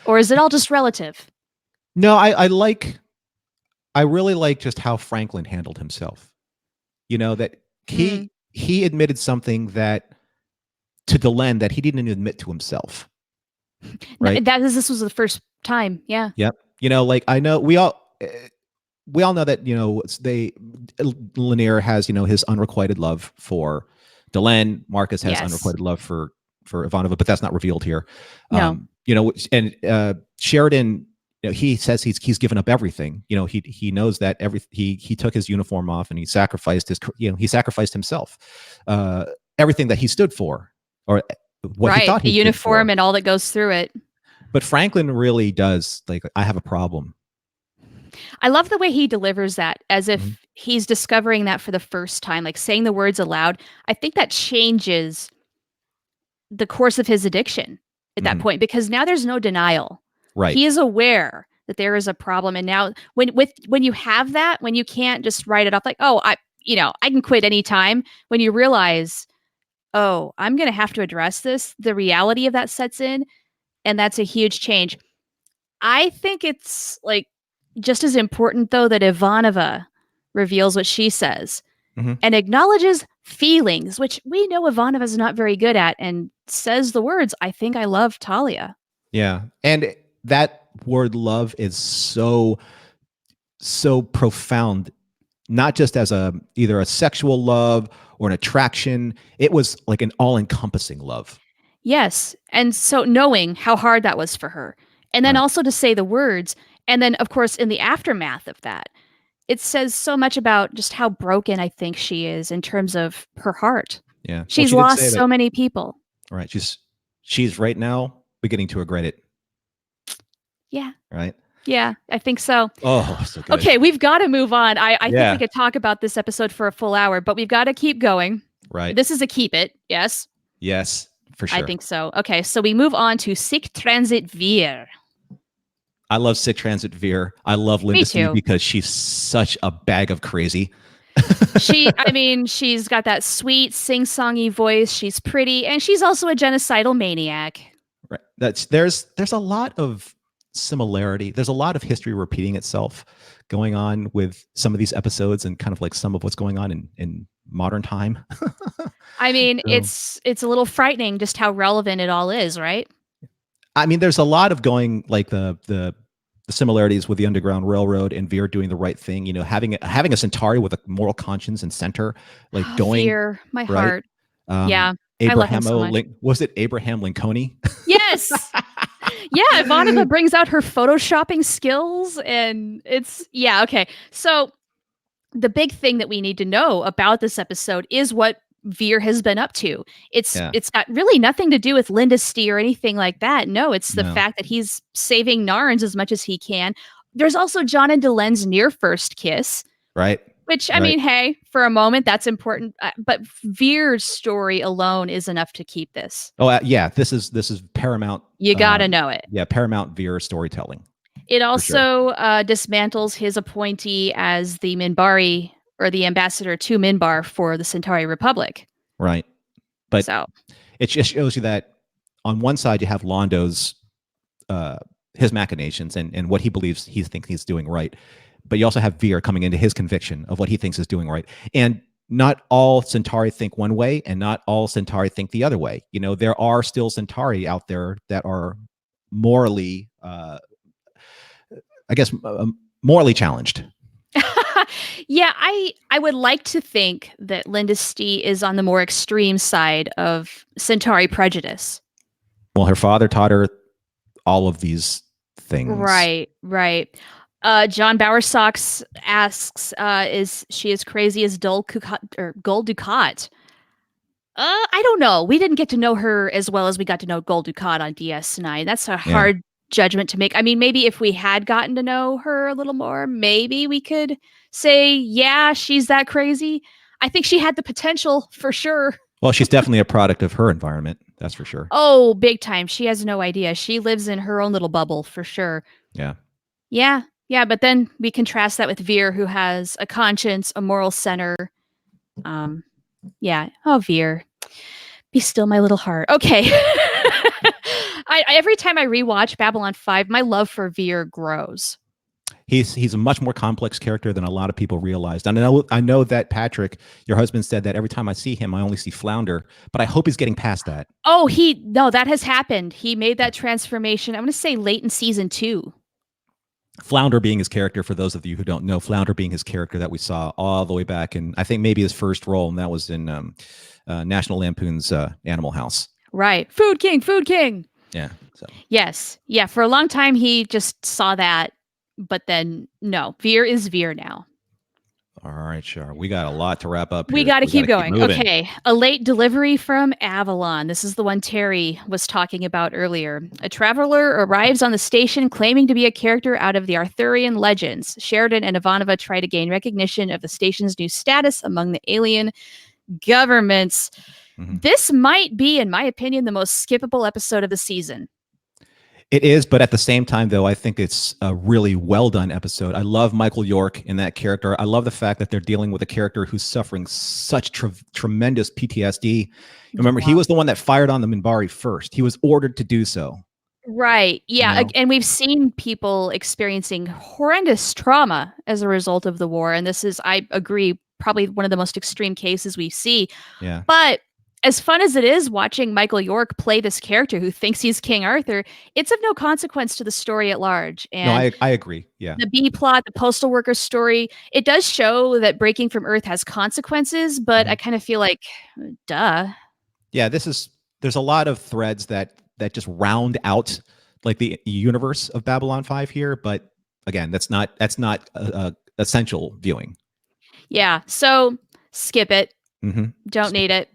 Or is it all just relative? No, I really like just how Franklin handled himself. That he admitted something that to Delenn that he didn't even admit to himself. Right. This was the first time. Yeah. Yep. Like I know we all know that, Lanier has, his unrequited love for Delenn. Marcus has unrequited love for Ivanova, but that's not revealed here. No. And Sheridan, he says he's given up everything. He knows that he took his uniform off and he sacrificed himself, everything that he stood for, or what he thought he the uniform and all that goes through it. But Franklin really does, like, I have a problem. I love the way he delivers that, as if he's discovering that for the first time, like saying the words aloud. I think that changes the course of his addiction at that point, because now there's no denial. Right. He is aware that there is a problem. And now when you have that, when you can't just write it off like, oh, I can quit anytime, when you realize, oh, I'm going to have to address this, the reality of that sets in, and that's a huge change. I think it's like just as important, though, that Ivanova reveals what she says and acknowledges feelings, which we know Ivanova is not very good at, and says the words, I think I love Talia. Yeah. And that word love is so profound, not just as either a sexual love or an attraction. It was like an all-encompassing love. Yes. And so knowing how hard that was for her, and then also to say the words, and then, of course, in the aftermath of that, it says so much about just how broken I think she is in terms of her heart. Yeah. She's lost so many people. All right. She's right now beginning to regret it. Yeah. Right. Yeah, I think so. Oh, so good. Okay, we've got to move on. I think we could talk about this episode for a full hour, but we've got to keep going. Right. This is a keep it, yes? Yes, for sure. I think so. Okay, so we move on to Sick Transit Veer. I love Sick Transit Veer. I love Linda C because she's such a bag of crazy. She's got that sweet sing-songy voice. She's pretty, and she's also a genocidal maniac. Right. There's a lot of similarity. There's a lot of history repeating itself going on with some of these episodes and kind of like some of what's going on in modern time. I mean, so, it's a little frightening just how relevant it all is, right? I mean, there's a lot of going like the similarities with the Underground Railroad and Veer doing the right thing. You know, having a Centauri with a moral conscience and center, like going Veer, my right? heart. Yeah, I love him so much. Was it Abraham Lincoln? Yes. Yeah, Ivanova brings out her photoshopping skills, and okay. So the big thing that we need to know about this episode is what Veer has been up to. It's got really nothing to do with Linda Stee or anything like that. No, it's the fact that he's saving Narns as much as he can. There's also John and Delen's near first kiss. Right. Which, I mean, hey, for a moment, that's important. But Veer's story alone is enough to keep this. Oh, yeah. This is paramount. You got to know it. Yeah, paramount Veer storytelling. It also dismantles his appointee as the Minbari or the ambassador to Minbar for the Centauri Republic. Right. But it just shows you that on one side, you have Londo's his machinations and what he believes he thinks he's doing right. But you also have Veer coming into his conviction of what he thinks is doing right. And not all Centauri think one way and not all Centauri think the other way. You know, there are still Centauri out there that are morally, morally challenged. Yeah, I would like to think that Linda Stee is on the more extreme side of Centauri prejudice. Well, her father taught her all of these things. Right. John Bowersox asks, is she as crazy as Gul Dukat? I don't know. We didn't get to know her as well as we got to know Gul Dukat on DS9. That's a hard judgment to make. I mean, maybe if we had gotten to know her a little more, maybe we could say, yeah, she's that crazy. I think she had the potential for sure. Well, she's definitely a product of her environment. That's for sure. Oh, big time. She has no idea. She lives in her own little bubble for sure. Yeah. Yeah, but then we contrast that with Veer, who has a conscience, a moral center. Oh, Veer, be still my little heart. Okay. Every time I rewatch Babylon 5, my love for Veer grows. He's a much more complex character than a lot of people realized. I know that Patrick, your husband, said that every time I see him, I only see Flounder, but I hope he's getting past that. Oh, that has happened. He made that transformation. I'm going to say late in season 2. Flounder being his character, for those of you who don't know, Flounder being his character that we saw all the way back in, I think maybe his first role, and that was in National Lampoon's Animal House. Right. Food King. Yeah. So. Yes. Yeah. For a long time, he just saw that, but then no, Veer is Veer now. All right, Char. We got a lot to wrap up here. We got to keep going. Okay. A late delivery from Avalon. This is the one Terry was talking about earlier. A traveler arrives on the station claiming to be a character out of the Arthurian legends. Sheridan and Ivanova try to gain recognition of the station's new status among the alien governments. Mm-hmm. This might be, in my opinion, the most skippable episode of the season. It is, but at the same time, though, I think it's a really well done episode. I love Michael York in that character. I love the fact that they're dealing with a character who's suffering such tremendous PTSD. Remember, he was the one that fired on the Minbari first. He was ordered to do so. Right. Yeah. You know? And we've seen people experiencing horrendous trauma as a result of the war. And this is, I agree, probably one of the most extreme cases we see. Yeah. But as fun as it is watching Michael York play this character who thinks he's King Arthur, it's of no consequence to the story at large. And no, I agree. Yeah. The B plot, the postal worker story, it does show that breaking from Earth has consequences, but I kind of feel like, duh. Yeah, there's a lot of threads that just round out like the universe of Babylon 5 here, but again, that's not essential viewing. Yeah, so skip it. Mm-hmm. Don't need it.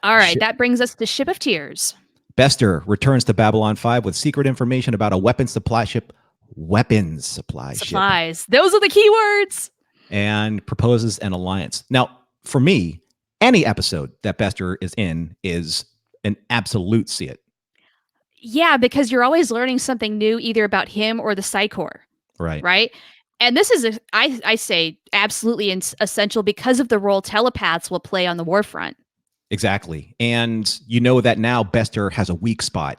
All right, that brings us to Ship of Tears. Bester returns to Babylon 5 with secret information about a weapons supply ship. Supplies. Those are the key words. And proposes an alliance. Now, for me, any episode that Bester is in is an absolute see it. Yeah, because you're always learning something new, either about him or the Psi Corps. Right. Right. And this is, I say, absolutely essential because of the role telepaths will play on the war front. Exactly. And you know that now Bester has a weak spot.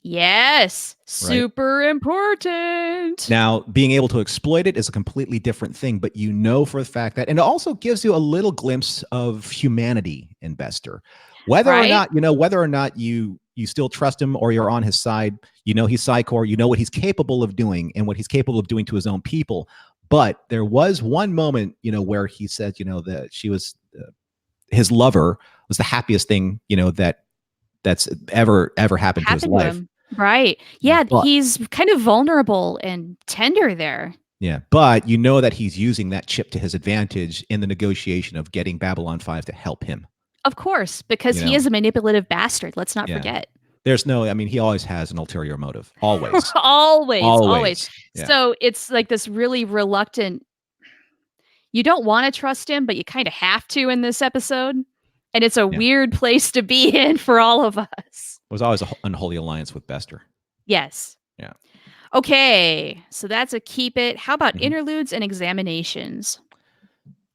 Yes. Super important. Now, being able to exploit it is a completely different thing, but you know for the fact that, and it also gives you a little glimpse of humanity in Bester. Whether or not you still trust him or you're on his side, you know he's Psi Corps, you know what he's capable of doing and what he's capable of doing to his own people. But there was one moment, where he said, that she was his lover was the happiest thing, that's ever happened to his life. Right. Yeah, but he's kind of vulnerable and tender there. Yeah, but you know that he's using that chip to his advantage in the negotiation of getting Babylon 5 to help him. Of course, because he is a manipulative bastard. Let's not forget. There's he always has an ulterior motive. Always. always. Yeah. So it's like this really reluctant, you don't want to trust him, but you kind of have to in this episode. And it's a weird place to be in for all of us. It was always an unholy alliance with Bester. Yes. Yeah. Okay. So that's a keep it. How about interludes and examinations?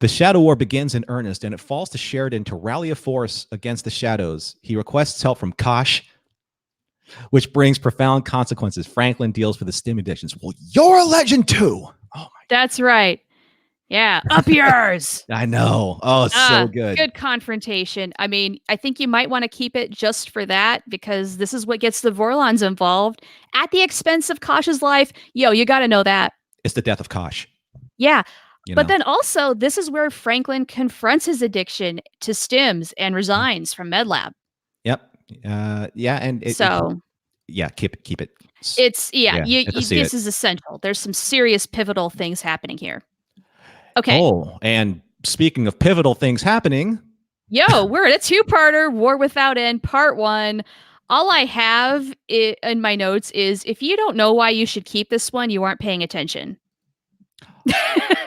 The Shadow War begins in earnest, and it falls to Sheridan to rally a force against the Shadows. He requests help from Kosh, which brings profound consequences. Franklin deals for the stim editions. Well, you're a legend too. Oh my! That's right. Yeah, up yours. I know. Oh, so good. Good confrontation. I mean, I think you might want to keep it just for that because this is what gets the Vorlons involved at the expense of Kosh's life. You got to know that. It's the death of Kosh. Yeah. But then also, this is where Franklin confronts his addiction to stims and resigns from MedLab. Yep. And keep it. This is essential. There's some serious pivotal things happening here. Okay. Oh, and speaking of pivotal things happening. We're at a two-parter, War Without End, Part 1. All I have in my notes is, if you don't know why you should keep this one, you aren't paying attention.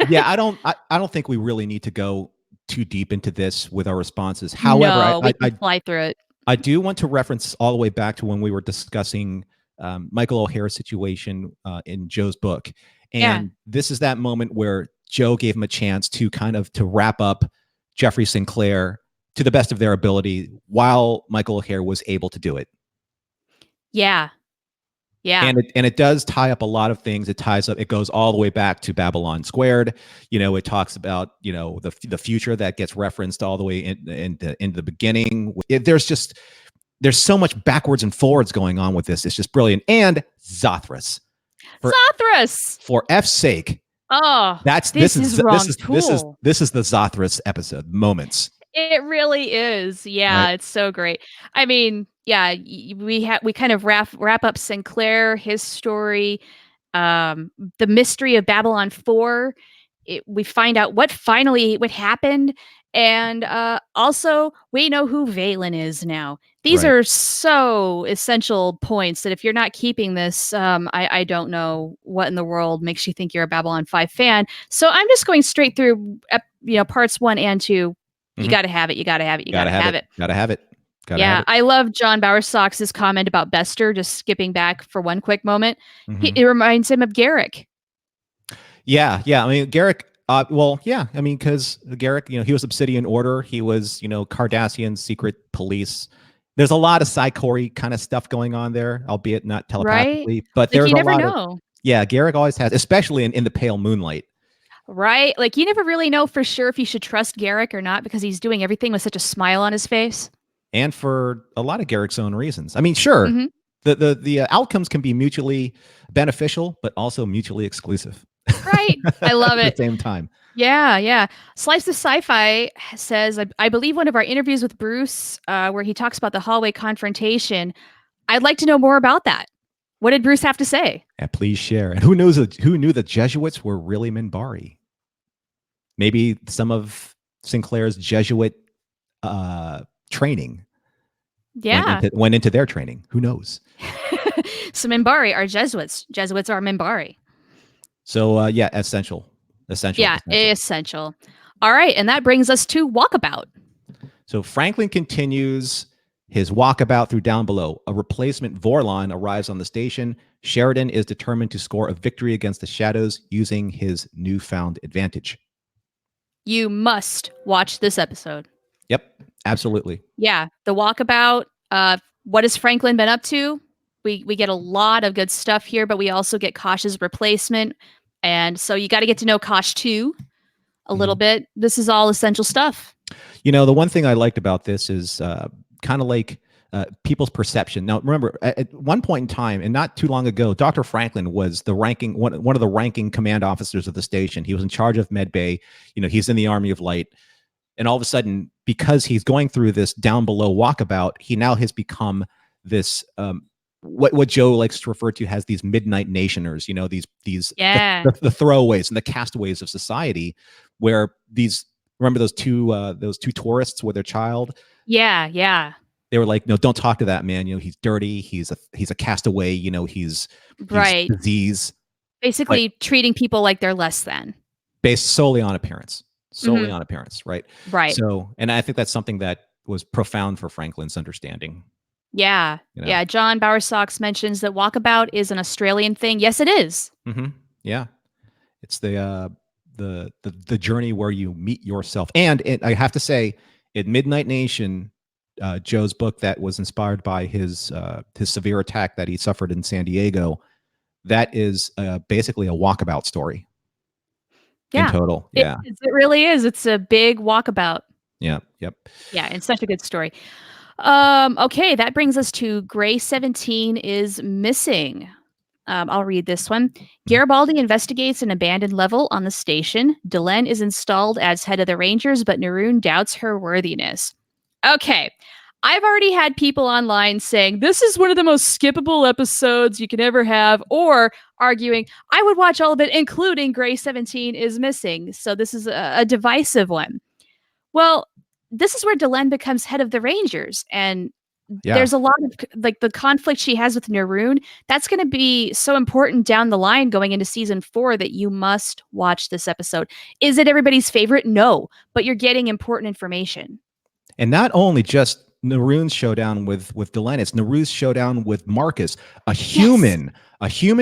Yeah, I don't think we really need to go too deep into this with our responses. However, we can fly through it. I do want to reference all the way back to when we were discussing Michael O'Hare's situation in Joe's book. And this is that moment where Joe gave him a chance to to wrap up Jeffrey Sinclair to the best of their ability while Michael O'Hare was able to do it. Yeah. Yeah. And it does tie up a lot of things. It goes all the way back to Babylon Squared. It talks about, the future that gets referenced all the way into the beginning. There's so much backwards and forwards going on with this. It's just brilliant. And Zothras. For F's sake. Oh, this is the Zothras episode. Moments. It really is. Yeah, right. It's so great. I mean, we kind of wrap up Sinclair, his story, the mystery of Babylon 4. We find out what happened, and also we know who Valen is now. These are so essential points that if you're not keeping this, I don't know what in the world makes you think you're a Babylon 5 fan. So I'm just going straight through, parts 1 and 2. You got to have it. You got to have it. You got to have it. Got to have it. I love John Bowersox's comment about Bester, just skipping back for one quick moment. It reminds him of Garrick. Yeah. I mean, Garrick, because Garrick, he was Obsidian Order. He was, Cardassian secret police. There's a lot of Psi Corps kind of stuff going on there, albeit not telepathically. Right? But there's you never know. Garrick always has, especially in the pale moonlight. Right? Like, you never really know for sure if you should trust Garrick or not because he's doing everything with such a smile on his face. And for a lot of Garrick's own reasons. I mean, sure, the outcomes can be mutually beneficial, but also mutually exclusive. Right. I love it. At the same time. Yeah. Slice of Sci-Fi says, I believe one of our interviews with Bruce, where he talks about the hallway confrontation. I'd like to know more about that. What did Bruce have to say? Yeah, please share. And who knew the Jesuits were really Minbari? Maybe some of Sinclair's Jesuit training Yeah. went into their training. Who knows? So Minbari are Jesuits. Jesuits are Minbari. So yeah, essential. Yeah, essential. All right, and that brings us to Walkabout. So Franklin continues his walkabout through Down Below. A replacement Vorlon arrives on the station. Sheridan is determined to score a victory against the Shadows using his newfound advantage. You must watch this episode. Yep, absolutely. Yeah, the Walkabout. What has Franklin been up to? We get a lot of good stuff here, but we also get Kosh's replacement, and so you got to get to know Kosh too a little bit. This is all essential stuff. You know, the one thing I liked about this is kind of like people's perception. Now, remember, at one point in time, and not too long ago, Dr. Franklin was the ranking one of the ranking command officers of the station. He was in charge of Med Bay. You know, he's in the Army of Light, and all of a sudden, because he's going through this Down Below walkabout, he now has become this what Joe likes to refer to as these midnight nationers. You know, these the throwaways and the castaways of society, where these. Remember those two tourists with their child? Yeah. They were like, no, don't talk to that man. You know, he's dirty. He's a castaway. You know, he's disease. Basically, treating people like they're less than. Based solely on appearance. On appearance, right? Right. So, and I think that's something that was profound for Franklin's understanding. Yeah. You know? Yeah. John Bowersox mentions that walkabout is an Australian thing. Yes, it is. Yeah. It's the journey where you meet yourself. And I have to say, in Midnight Nation, Joe's book that was inspired by his severe attack that he suffered in San Diego, that is basically a walkabout story. Yeah. In total. Yeah. It really is. It's a big walkabout. Yeah. Yep. Yeah. It's such a good story. Okay. That brings us to Gray 17 is missing. I'll read this one. Garibaldi investigates an abandoned level on the station. Delenn is installed as head of the Rangers, but Naroon doubts her worthiness. Okay. I've already had people online saying this is one of the most skippable episodes you can ever have, or arguing I would watch all of it, including Gray 17 is missing. So this is a divisive one. Well, this is where Delenn becomes head of the Rangers, and there's a lot of like the conflict she has with Naroon. That's going to be so important down the line going into season 4 that you must watch this episode. Is it everybody's favorite? No, but you're getting important information. And not only just Naroon's showdown with Delenn, it's Naroon's showdown with Marcus, a human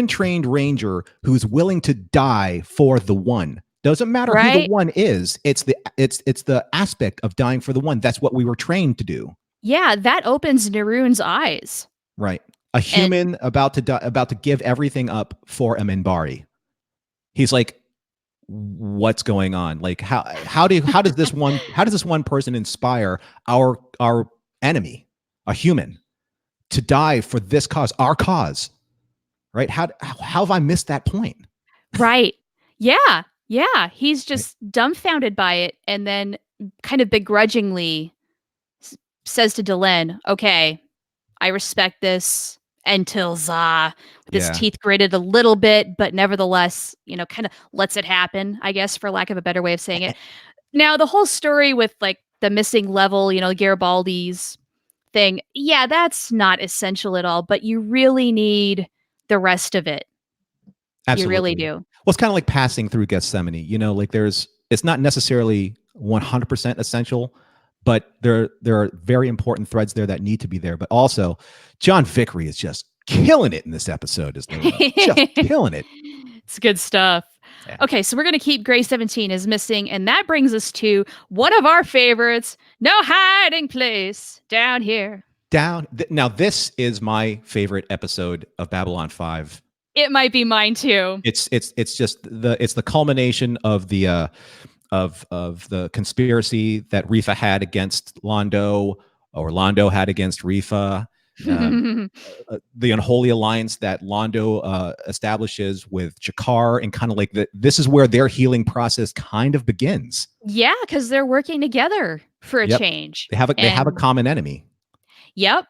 trained ranger who's willing to die for the one. Doesn't matter who the one is. It's the aspect of dying for the one. That's what we were trained to do. Yeah, that opens Naroon's eyes. Right. A human about to give everything up for a Minbari. He's like, what's going on? Like how does this one person inspire our enemy, a human, to die for this cause, our cause? Right? How have I missed that point? Right. Yeah. Yeah. He's just dumbfounded by it, and then kind of begrudgingly says to Delenn, okay, I respect this, until Za, with his teeth gritted a little bit, but nevertheless, you know, kind of lets it happen, I guess, for lack of a better way of saying it. Now, the whole story with like the missing level, you know, Garibaldi's thing, yeah, that's not essential at all, but you really need the rest of it. Absolutely. You really do. Well, it's kind of like passing through Gethsemane, you know, like it's not necessarily 100% essential, but there are very important threads there that need to be there. But also, John Vickery is just killing it in this episode, isn't he? Just killing it. It's good stuff. Yeah. Okay, so we're going to keep Gray 17 is missing, and that brings us to one of our favorites, No Hiding Place, down here. Now, this is my favorite episode of Babylon 5. It might be mine too. It's just the culmination of the conspiracy that Rifa had against Londo, or Londo had against Rifa. The unholy alliance that Londo establishes with Jakar, and kind of like this is where their healing process kind of begins. Yeah, because they're working together for a change. They have a common enemy. Yep.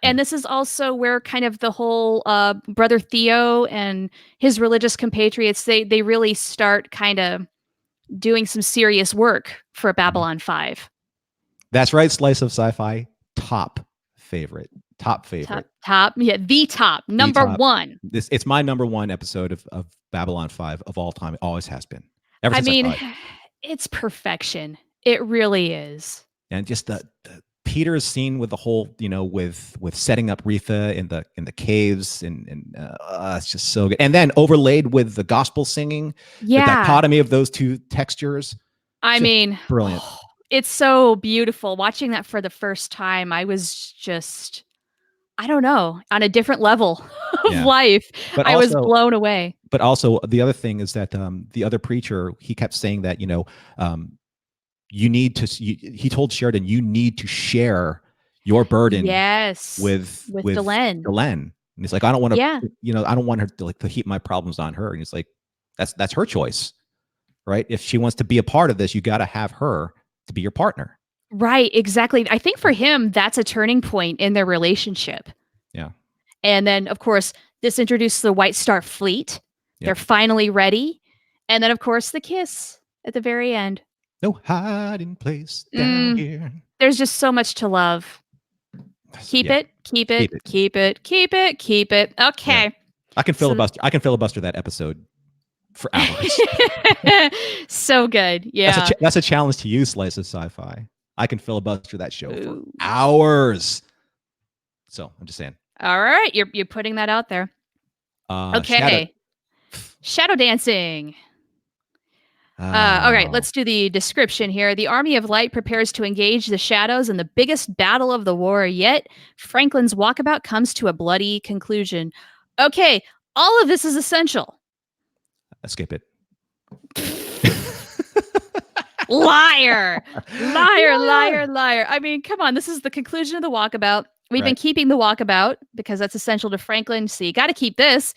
And this is also where kind of the whole Brother Theo and his religious compatriots, they really start kind of doing some serious work for Babylon 5. That's right. Slice of sci-fi. Top favorite. Top. Yeah, the top. Number one. It's my number one episode of Babylon 5 of all time. It always has been. Ever I since mean, I saw it. it's perfection. It really is. And just the Peter's scene with the whole, with setting up Retha in the caves, and it's just so good. And then overlaid with the gospel singing, the dichotomy of those two textures. I mean, brilliant. It's so beautiful. Watching that for the first time, I was just, I don't know, on a different level of life. But I was blown away. But also the other thing is that the other preacher, he kept saying that, you need to, he told Sheridan, you need to share your burden with Delenn. And he's like, I don't want to, I don't want her to heap my problems on her. And he's like, that's her choice, right? If she wants to be a part of this, you got to have her to be your partner. Right, exactly. I think for him, that's a turning point in their relationship. Yeah. And then, of course, this introduced the White Star Fleet. Yep. They're finally ready. And then, of course, the kiss at the very end. No hiding place down here. There's just so much to love. Keep it. Okay. Yeah. I can filibuster that episode for hours. So good. Yeah. That's a challenge to you, Slice of Sci-Fi. I can filibuster that show for hours. So I'm just saying. All right. You're putting that out there. Okay. Shadow dancing. All right, let's do the description here. The Army of Light prepares to engage the shadows in the biggest battle of the war yet. Franklin's walkabout comes to a bloody conclusion. Okay, all of this is essential. Skip it. Liar. I mean, come on. This is the conclusion of the walkabout. We've been keeping the walkabout because that's essential to Franklin. So you got to keep this.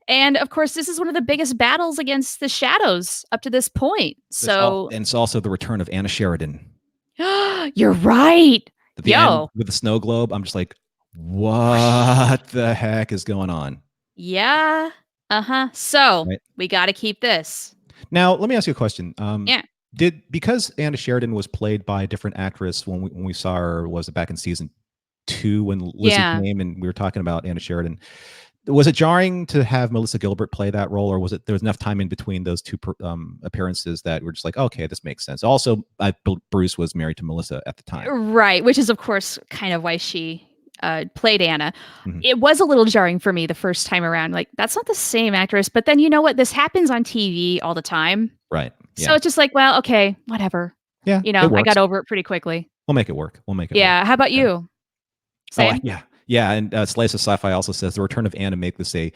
And of course, this is one of the biggest battles against the shadows up to this point. So, and it's also the return of Anna Sheridan. You're right. At the end, with the snow globe, I'm just like, what the heck is going on? Yeah. So we got to keep this. Now, let me ask you a question. Because Anna Sheridan was played by a different actress when we saw her, was it back in season 2 when Lizzie came and we were talking about Anna Sheridan? Was it jarring to have Melissa Gilbert play that role, or was it there was enough time in between those two appearances that we're just like, okay, this makes sense? Also, Bruce was married to Melissa at the time, right? Which is, of course, kind of why she played Anna. It was a little jarring for me the first time around. Like, that's not the same actress. But then you know what? This happens on TV all the time, right? So it's just like, well, okay, whatever. Yeah, I got over it pretty quickly. We'll make it work. Work. How about you? Same? Yeah, and Slice of Sci-Fi also says the return of Anna make this a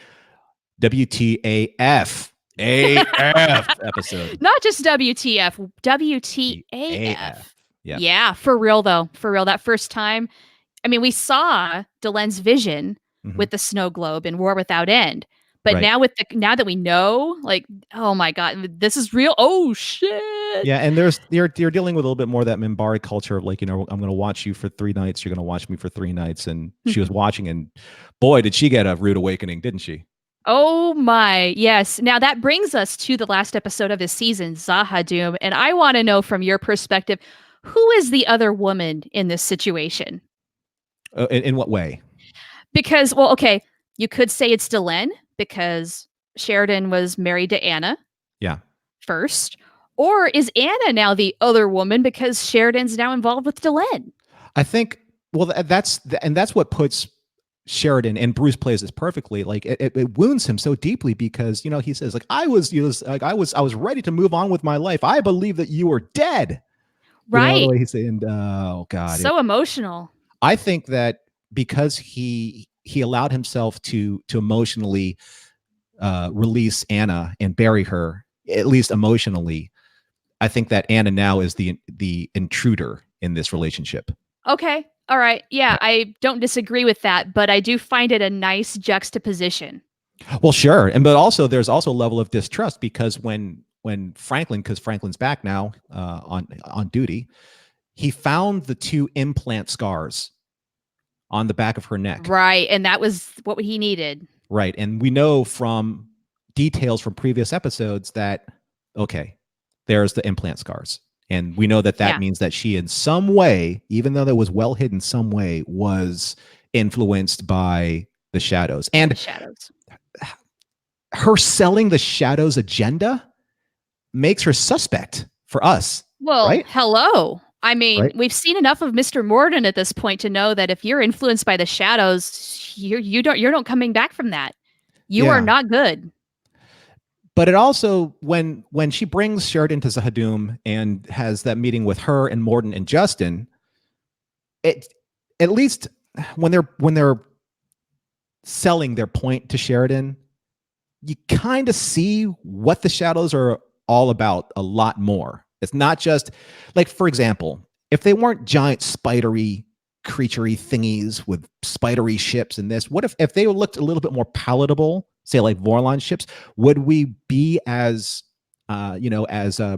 WTAF episode. Not just WTF, WTAF. Yeah, for real though. For real. That first time, I mean, we saw Delenn's vision with the snow globe in War Without End. But now that we know, like, oh my God, this is real. Oh shit. Yeah, and you're dealing with a little bit more of that Minbari culture of like, I'm going to watch you for 3 nights, you're going to watch me for 3 nights, and she was watching, and boy, did she get a rude awakening, didn't she? Oh my, yes. Now that brings us to the last episode of this season, Zahadum, and I want to know from your perspective, who is the other woman in this situation? In what way? Because, well, okay, you could say it's Delenn, because Sheridan was married to Anna. Yeah. First. Or is Anna now the other woman because Sheridan's now involved with Delenn? I think, well, that's what puts Sheridan, and Bruce plays this perfectly. Like it wounds him so deeply because, he says like, I was ready to move on with my life. I believe that you were dead. Right. The way he's saying, oh God. So emotional. I think that because he allowed himself to emotionally release Anna and bury her, at least emotionally, I think that Anna now is the intruder in this relationship. Okay. All right. Yeah, I don't disagree with that, but I do find it a nice juxtaposition. Well, sure. But also there's also a level of distrust because when because Franklin's back now on duty, he found the 2 implant scars on the back of her neck. Right. And that was what he needed. Right. And we know from details from previous episodes that, okay, there's the implant scars. And we know that means that she in some way, even though that was well hidden, some way was influenced by the shadows. And her selling the shadows agenda makes her suspect for us. Well, right? Hello. I mean, we've seen enough of Mr. Morden at this point to know that if you're influenced by the shadows, you're not coming back from that. You are not good. But it also, when she brings Sheridan to Zahadum and has that meeting with her and Morden and Justin, it at least when they're selling their point to Sheridan, you kind of see what the shadows are all about a lot more. It's not just like, for example, if they weren't giant spidery creaturey thingies with spidery ships and this, what if they looked a little bit more palatable, say like Vorlon ships, would we be as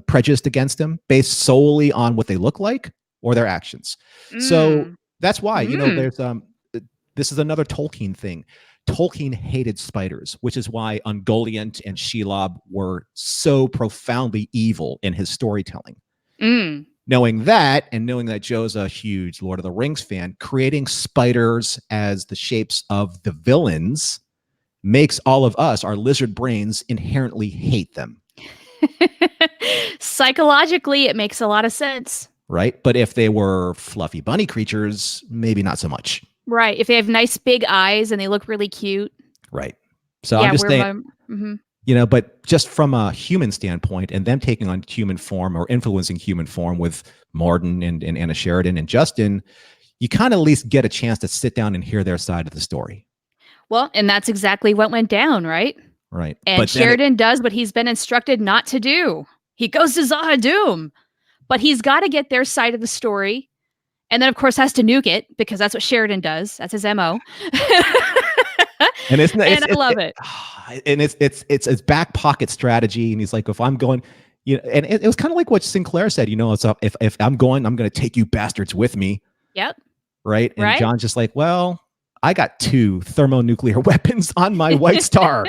prejudiced against them based solely on what they look like or their actions? So that's why, there's this is another Tolkien thing. Tolkien hated spiders, which is why Ungoliant and Shelob were so profoundly evil in his storytelling. Knowing that, and knowing that Joe's a huge Lord of the Rings fan, creating spiders as the shapes of the villains makes all of us, our lizard brains, inherently hate them. Psychologically, it makes a lot of sense. Right? But if they were fluffy bunny creatures, maybe not so much. Right. If they have nice big eyes and they look really cute. Right. So I'm just saying, but just from a human standpoint and them taking on human form or influencing human form with Morden and Anna Sheridan and Justin, you kind of at least get a chance to sit down and hear their side of the story. Well, and that's exactly what went down, right? Right. And but Sheridan does what he's been instructed not to do. He goes to Zahadum, but he's got to get their side of the story. And then, of course, has to nuke it because that's what Sheridan does. That's his MO. And I love it. And it's back pocket strategy. And he's like, if I'm going, and it was kind of like what Sinclair said, it's if I'm going, I'm going to take you bastards with me. Yep. Right. And John's just like, well, I got 2 thermonuclear weapons on my White Star.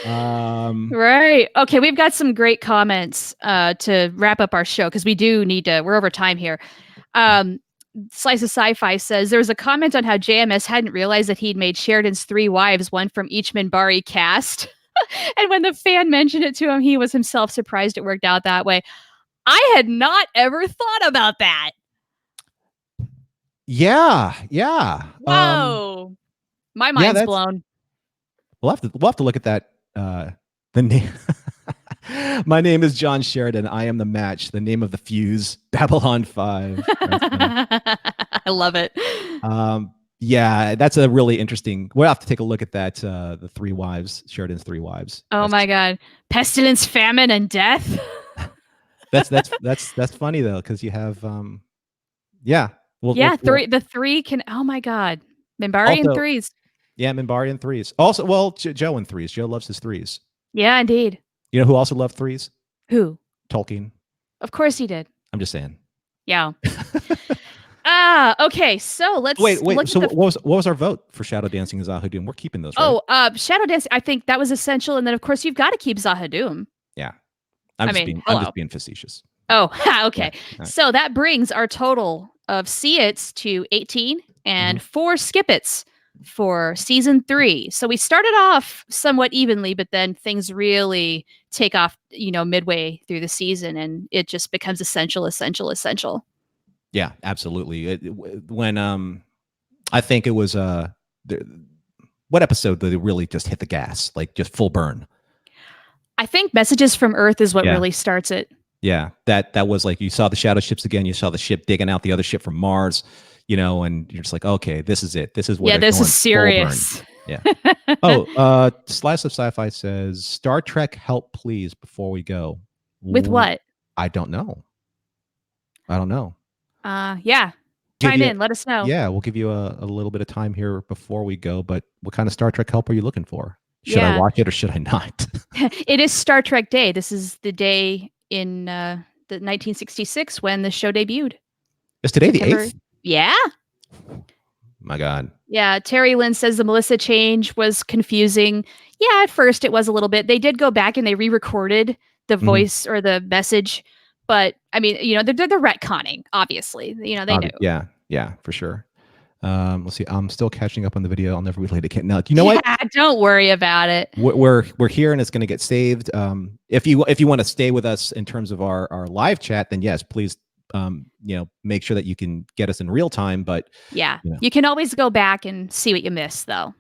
Right. Okay. We've got some great comments to wrap up our show because we do need to. We're over time here. Slice of Sci-Fi says there was a comment on how JMS hadn't realized that he'd made Sheridan's 3 wives, one from each Minbari cast. And when the fan mentioned it to him, he was himself surprised it worked out that way. I had not ever thought about that. Yeah. Whoa. My mind's blown. We'll have to look at that. The name. My name is John Sheridan. I am the match. The name of the fuse. Babylon 5. I love it. Yeah, that's a really interesting. We'll have to take a look at that. The 3 wives, Sheridan's 3 wives. Oh my God! Pestilence, famine, and death. That's funny though, because you have the 3 can. Oh my God, Minbari and 3s. Yeah, Minbari and 3s. Also, well, Joe and 3s. Joe loves his 3s. Yeah, indeed. You know who also loved 3s? Who? Tolkien. Of course he did. I'm just saying. Yeah. Okay. So let's wait. So what was our vote for Shadow Dancing and Zahadum? We're keeping those, right? Shadow Dancing. I think that was essential, and then of course you've got to keep Zahadum. Yeah. I'm just being facetious. Oh, okay. Yeah. Right. So that brings our total of see-its to 18 and 4 skip-its for season 3. So we started off somewhat evenly, but then things really take off, midway through the season, and it just becomes essential. Yeah, absolutely. When I think it was what episode did it really just hit the gas, like just full burn? I think Messages from Earth is what really starts it. Yeah, that was like you saw the shadow ships again. You saw the ship digging out the other ship from Mars. And you're just like, okay, this is it. This is what. Yeah, this is serious. Yeah. Oh, Slice of Sci-Fi says Star Trek help please before we go. With what? I don't know. Yeah. Chime in. Let us know. Yeah, we'll give you a little bit of time here before we go. But what kind of Star Trek help are you looking for? Should I watch it or should I not? It is Star Trek Day. This is the day in the 1966 when the show debuted. Is today the 8th? Yeah. My God. Yeah. Terry Lynn says the Melissa change was confusing. Yeah, at first it was a little bit. They did go back and they re-recorded the voice or the message, But I mean, they're retconning, obviously. They knew. Yeah, for sure. Let's see. I'm still catching up on the video. I'll never relay it again. Now, you know what? Don't worry about it. We're here, and it's going to get saved. If you want to stay with us in terms of our live chat, then yes, please. Make sure that you can get us in real time. But yeah, you can always go back and see what you missed, though.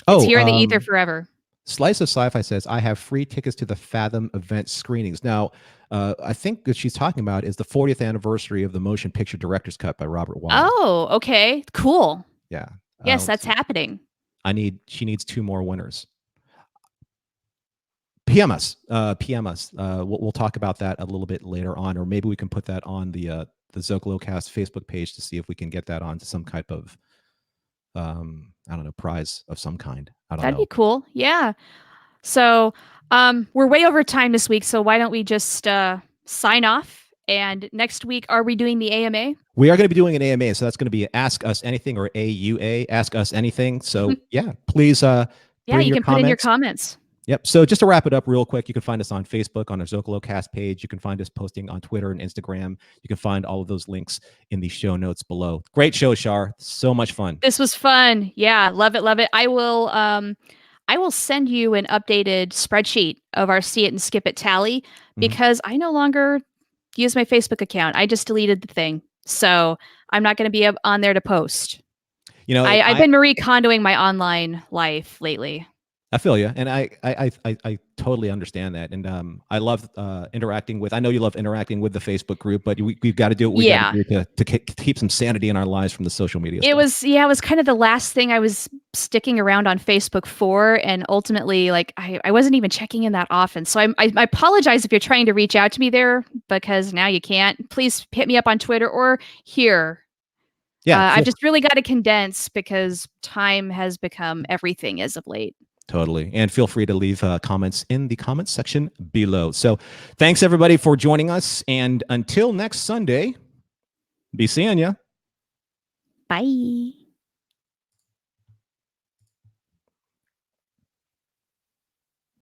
It's here in the ether forever. Slice of Sci-Fi says, I have free tickets to the Fathom event screenings. Now, I think what she's talking about is the 40th anniversary of the motion picture director's cut by Robert Wise. Oh, okay. Cool. Yeah. Yes, that's happening. She needs 2 more winners. PM us. We'll talk about that a little bit later on, or maybe we can put that on the Zocalocast Facebook page to see if we can get that onto some type of I don't know, prize of some kind. That'd be cool. Yeah. So we're way over time this week, so why don't we just sign off? And next week, are we doing the AMA? We are going to be doing an AMA, so that's going to be Ask Us Anything, or AUA, Ask Us Anything. So yeah, please you can put in your comments. Yep. So just to wrap it up real quick, you can find us on Facebook on our Zocalocast page. You can find us posting on Twitter and Instagram. You can find all of those links in the show notes below. Great show, Char. So much fun. This was fun. Yeah, love it, love it. I will send you an updated spreadsheet of our See It and Skip It tally because I no longer use my Facebook account. I just deleted the thing. So I'm not going to be on there to post. I've been Marie Kondoing my online life lately. I feel you, and I totally understand that, and I love interacting with. I know you love interacting with the Facebook group, but we've got to do what we got to do to keep some sanity in our lives from the social media. It was kind of the last thing I was sticking around on Facebook for, and ultimately, like I wasn't even checking in that often. So I apologize if you're trying to reach out to me there because now you can't. Please hit me up on Twitter or here. Yeah, I've just really got to condense because time has become everything as of late. Totally. And feel free to leave comments in the comments section below. So thanks, everybody, for joining us. And until next Sunday, be seeing ya. Bye.